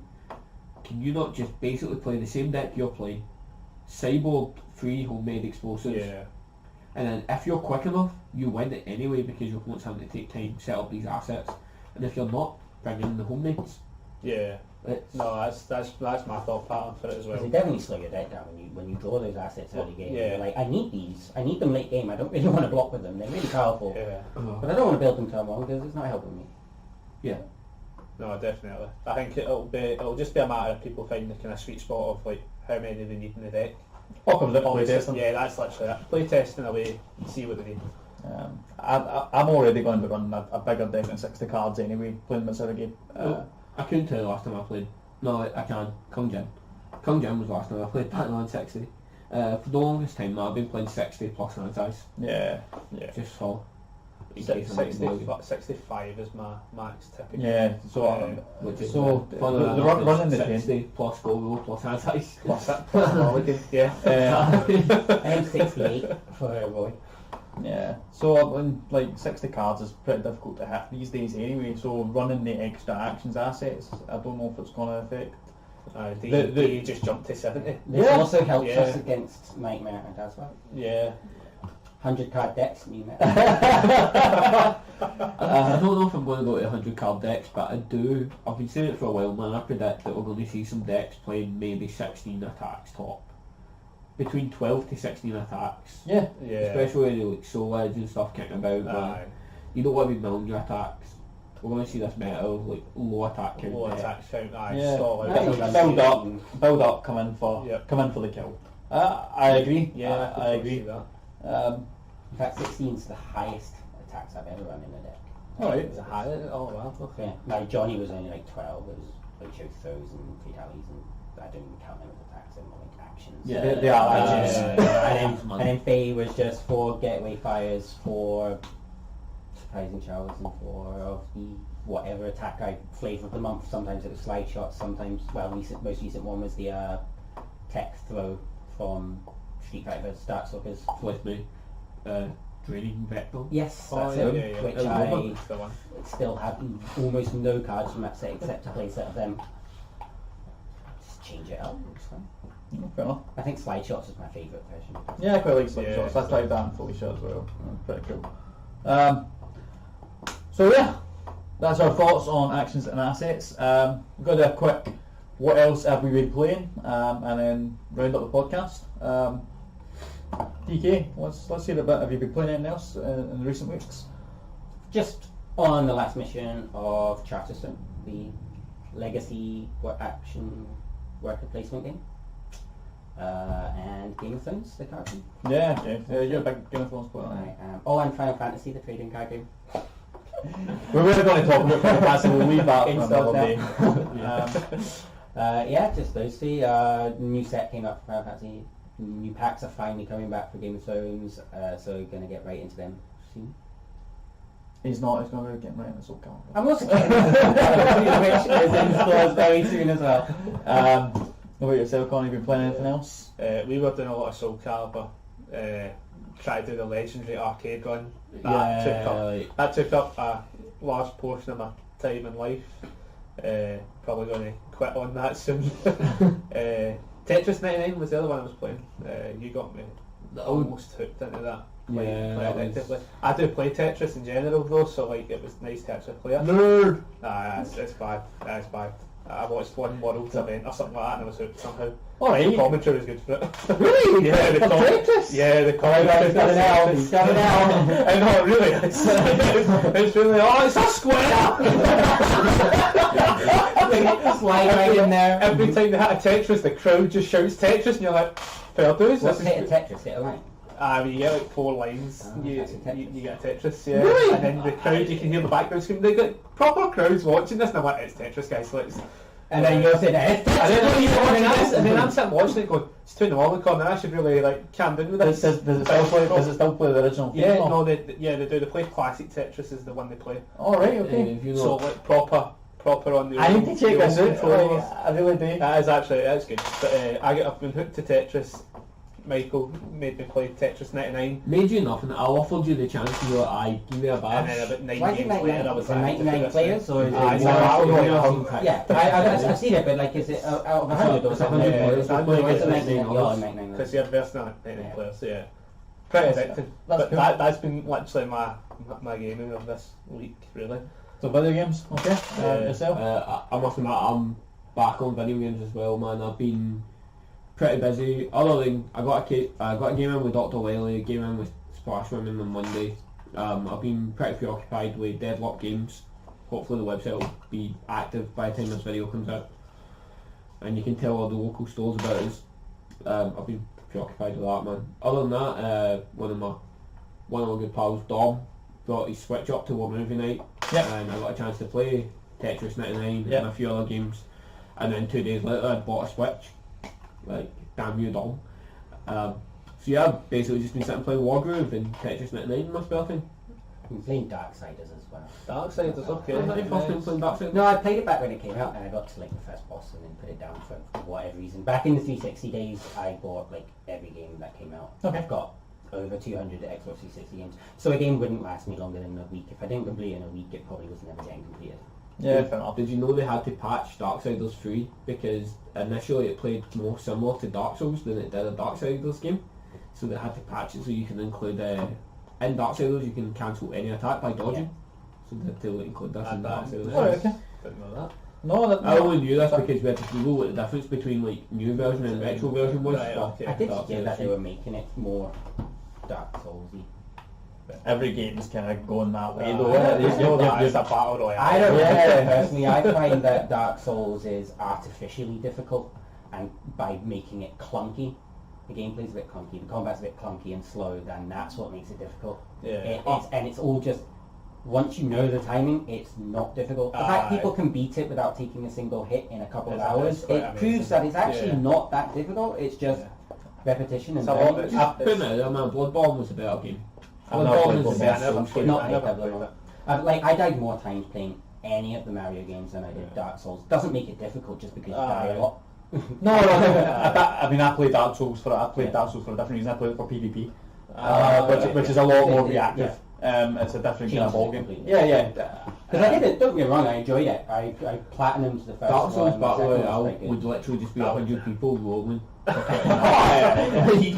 can you not just basically play the same deck you're playing, sideboard 3 homemade yeah. explosives, Yeah. And then if you're quick enough, you win it anyway because your opponent's having to take time to set up these assets. And if you're not, bring in the homemates. Yeah. No, that's my thought pattern for it as well. Because they definitely slow your deck down when you draw those assets early game. Yeah. You're like, I need these. I need them late game. I don't really want to block with them. They're really powerful. Yeah. But I don't want to build them turn one because it's not helping me. Yeah. No, definitely. I think it'll just be a matter of people finding the kind of sweet spot of like how many they need in the deck. What comes out play testing? Yeah, that's literally it. Play testing away and see what they need. I'm already going to be running a bigger deck than 60 cards anyway, playing this other game. I couldn't tell you the last time I played. No, I can. Kung Jin. Kung Jin was the last time I played Batman 60. For the longest time now, I've been playing 60 plus antis. Yeah. Just for... 65 is my max typically. Yeah, so which is so the running the 60 plus Gogo plus antis. Plus Mulligan, yeah. I'm 68 for a boy. Yeah, so when like 60 cards is pretty difficult to hit these days anyway, so running the extra actions assets, I don't know if it's going to affect. They just jumped to 70. This also helps Yeah. us against Nightmare and as well. Yeah. 100 card decks, mean that. I don't know if I'm going to go to 100 card decks, but I've been saying it for a while now, I predict that we're going to see some decks playing maybe 16 attacks top. Between 12 to 16 attacks. Yeah. Especially like soul edge and stuff kicking about. Aye. You don't want to be milling your attacks. We're going to see this meta of like low attack count. Low deck. attack count, aye, Yeah. stall out. Build up, come in for the kill. I agree. Yeah, I agree. See that. In fact, 16 is the highest attacks I've ever run in a deck. Alright. Is it higher? Oh wow, okay. Yeah. Now Johnny was only like 12. It was like show throws and fatalities, and I don't even count them as attacks. They're more like actions. Yeah, they are actions. And then Faye was just 4 getaway fires, 4 surprising showers, and 4 of the whatever attack I flavour of the month. Sometimes it was slide shots. Sometimes, most recent one was the tech throw from Street Fighter Starkstalkers. With me. Draining Vector. Yes, Oh, that's yeah, it. yeah, yeah. Which That's I the one. still have almost no cards from that set except a play set of them. Just change it up. It's fine. Fair enough. I think slide shots is my favourite version. Yeah, I quite like slip Yeah. shots. I tried that in fully shot as well. Pretty cool. So yeah, that's our thoughts on actions and assets. We've got to do a quick what else have we been playing, and then round up the podcast. DK, let's hear a bit. Have you been playing anything else in the recent weeks? Just on the last mission of Charterstone, the legacy action worker placement game, and Game of Thrones, the card game. Yeah, you're a big Game of Thrones player, aren't you? I am. Oh, and Final Fantasy, the trading card game. We're really going to talk about Fantasy, we'll leave that for Installed another now. day. Yeah, just those 3. New set came up for Final Fantasy. New packs are finally coming back for Game of Thrones, so going to get right into them soon. He's not going to get right in the soul calendar. I'm also getting which is in stores very soon as well. What about yourself, Connie? Have you been playing anything else? We were doing a lot of Soul Calibur. Try to do the legendary arcade run. That took up a large portion of my time in life. Probably going to quit on that soon. Tetris 99 was the other one I was playing. You got me almost hooked into that. Quite addictively. I do play Tetris in general though, so like it was nice to actually play it. Nerd! Nah, it's bad. It's bad. I watched one Worlds event or something like that and I was hooked somehow. Alright. The commentary was good for it. Really? Yeah, the Tetris? Yeah, the commentary. He's got it now. He's got it now. I know, really. It's really, oh, it's a square! Slide right in there. Every time they hit a Tetris, the crowd just shouts Tetris and you're like, fair dues. What's hit a Tetris? Hit a line. You get like 4 lines, Oh, you that's a Tetris. get a Tetris, yeah. Really? And then the crowd, you can hear the background scream. They got proper crowds watching this and I'm like, it's Tetris guys, let's... And then you go sit there. And then I'm sitting watching it going, it's 2 in the morning, Colin, I should really like calm down with this. Does it still play the original theme Yeah, song? no, they do. They play classic Tetris is the one they play. Alright, okay. If you So know, like proper on the I need to check this out. controllers. I really do. That's good. But I've been hooked to Tetris. Michael made me play Tetris 99, made you nothing. I offered you the chance to go, aye, give me a and then bash. about 9 Why is it games later, I 99? was Is it like, 99 players or is it? Aye, more? Yeah. Yeah, I've seen it, but like, is it out of 100 or It's something? 100 players. Yeah, We're playing Why is it against 99? 99 Yeah, others. 99. because you're versing 99 Yeah. players, so yeah. Pretty That's- addictive. that's But cool. that's been literally my gaming of this week, really. So video games, okay. Yeah. Yourself? I must admit, I'm back on video games as well, man. I've been pretty busy. Other than I got a game in with Dr. Lely, a game in with Splash Women on Monday. I've been pretty preoccupied with Deadlock Games. Hopefully the website will be active by the time this video comes out, and you can tell all the local stores about us. I've been preoccupied with that, man. Other than that, one of my good pals, Dom, brought his Switch up to a movie night, and I got a chance to play Tetris 99 and a few other games. And then 2 days later, I bought a Switch. Like, damn you, Dom. So yeah, I've basically just been sitting playing Wargroove and Tetris 99 my spare time. I'm playing Darksiders as well. Darksiders, okay. Is that your first time playing Darksiders? No, I played it back when it came out, and I got to like the first boss and then put it down for whatever reason. Back in the 360 days, I bought like every game that came out. Okay. I've got over 200 Xbox 360 games, so a game wouldn't last me longer than a week. If I didn't complete it in a week, it probably was never getting completed. Yeah, fair enough. Did you know they had to patch Darksiders 3 because initially it played more similar to Dark Souls than it did a Darksiders game? So they had to patch it so you can include in Darksiders you can cancel any attack by dodging. So they had to include this in Darksiders. Oh, okay. Didn't know that. No, that, I only knew this because we had to Google what the difference between like new version and retro version was. Right, for okay. I did hear Darksiders that they 3. were making it more Dark Soulsy. every game's kind of going that way, Yeah, though. there's no that. It's a battle royale. I don't Yeah. like it personally. I find that Dark Souls is artificially difficult, and by making it clunky, the gameplay's a bit clunky, the combat's a bit clunky and slow, then that's what makes it difficult. Yeah. It's all just, once you know the timing, it's not difficult. The fact people can beat it without taking a single hit in a couple of It's hours, quite it amazing. proves that it's actually Yeah. not that difficult. It's just repetition and It's a lot. learning. I put it out, man, Bloodborne was a better game. I've never Bloodborne played is the Bloodborne. best I never Souls played game. Not I never like played Bloodborne. it. I died more times playing any of the Mario games than I did Dark Souls. Doesn't make it difficult just because you die a lot. No, I mean, I played Dark Souls for Dark Souls for a different reason. I played it for PvP, which is a lot more reactive. It's a different kind of ball game. Completely. Yeah. Because I did it, don't get me wrong, I enjoyed it. I platinumed the first Dark one. Souls the Battle second one was Royale quite good. would literally just be 100 people rolling. Totally.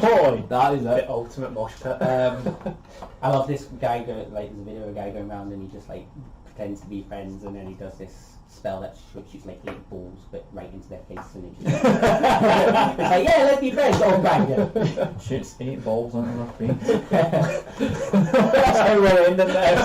That is The it. ultimate mosh pit. I love this guy, there's a video of a guy going around and he just like pretends to be friends and then he does this spell that shoots like 8 balls but right into their face and he just it's like, yeah, let's be friends, oh bang, yeah. Shoots 8 balls into their face. That's how we're ending this. I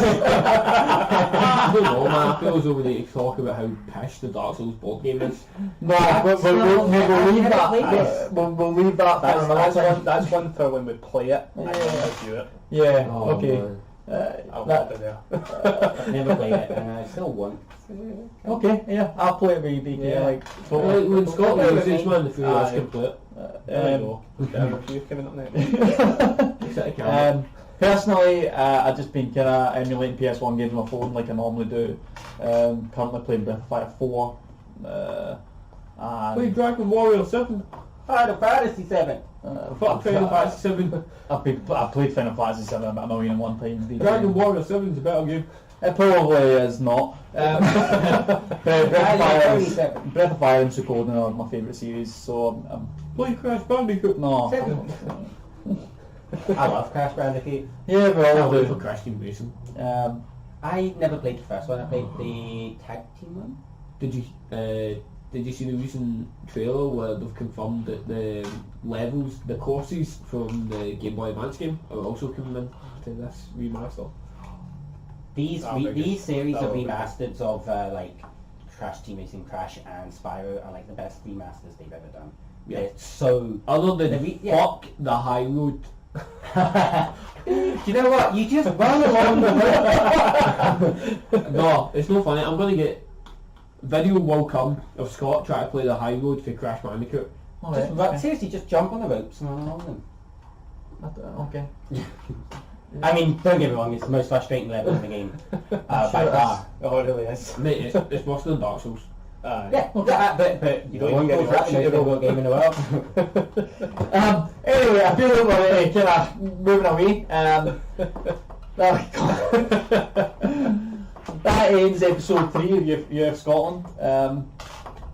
don't know, man. I feel as though we need to talk about how pish the Dark Souls board game is. No, we'll leave that. We'll leave that for another time. That's one for when we play it and then review it. Yeah. Oh, Okay. man. I'll That- pop it there. Never played it and I still want. Okay. Yeah. I'll play it with you, DK. Yeah. Like Well, when Scotland was this man, the three of us Aye. can play it. There we go. There we go. Coming up next. Set a camera. Personally, I've just been kind of emulating PS1 games on my phone like I normally do. Currently playing Breath of Fire 4. Play Dragon Warrior 7. Final Fantasy 7. Fuck Final Fantasy 7. I've played Final Fantasy 7 about 1,001 times. these Dragon days. Warrior 7 is a better game. It probably is not. Breath of Fire and Suikoden are my favourite series, so Play Crash Bandicoot. no. I love Crash Bandicoot. Yeah, we all Play for do. Crash Team Racing. I never played the first one, I played the tag team one. Did you see the recent trailer where they've confirmed that the levels, the courses from the Game Boy Advance game are also coming in to this remaster? These Oh, very good. these series of That will be remasters of like Crash Team Racing, Crash and Spyro are like the best remasters they've ever done. Yeah. They're so... Other than Yeah. fuck the high road. Do you know what? You just run along the road. No, it's not funny. I'm gonna get video will come of Scott trying to play the high road for Crash Bandicoot. Alright, Just seriously, just jump on the ropes and run along them. okay. I mean, don't get me wrong, it's the most frustrating level in the game. By Sure far. Oh, it really is. Mate, it's worse than Dark Souls. Yeah, but you Don't don't get go me for that wrong, most difficult game in the world. Anyway, I feel like we're kind of moving away. That ends episode 3 of UF Scotland.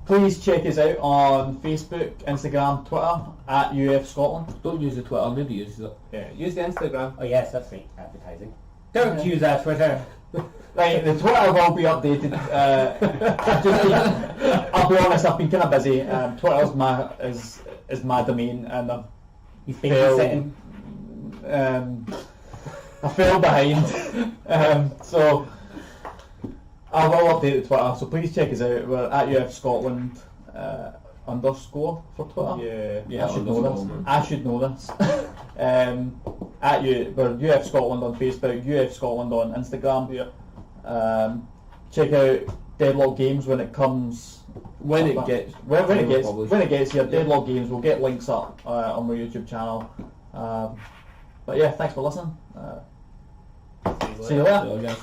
Please check us out on Facebook, Instagram, Twitter at UFScotland. Don't use the Twitter, nobody uses it. Yeah, use the Instagram. Oh yes, that's right. Advertising. Don't use our Twitter. Right, the Twitter will be updated. I'll be honest, I've been kind of busy. Twitter's is my domain, and He's babysitting. I fell behind. So I will update the Twitter. So please check us out. We're at UFScotland _ for Twitter. Yeah. I should know this. man. I should know this. We're UFScotland on Facebook, UFScotland on Instagram. Yeah. Check out Deadlock Games when it comes. When it gets Here, Deadlock Games. We'll get links up on my YouTube channel. But yeah, thanks for listening. See you later. guys.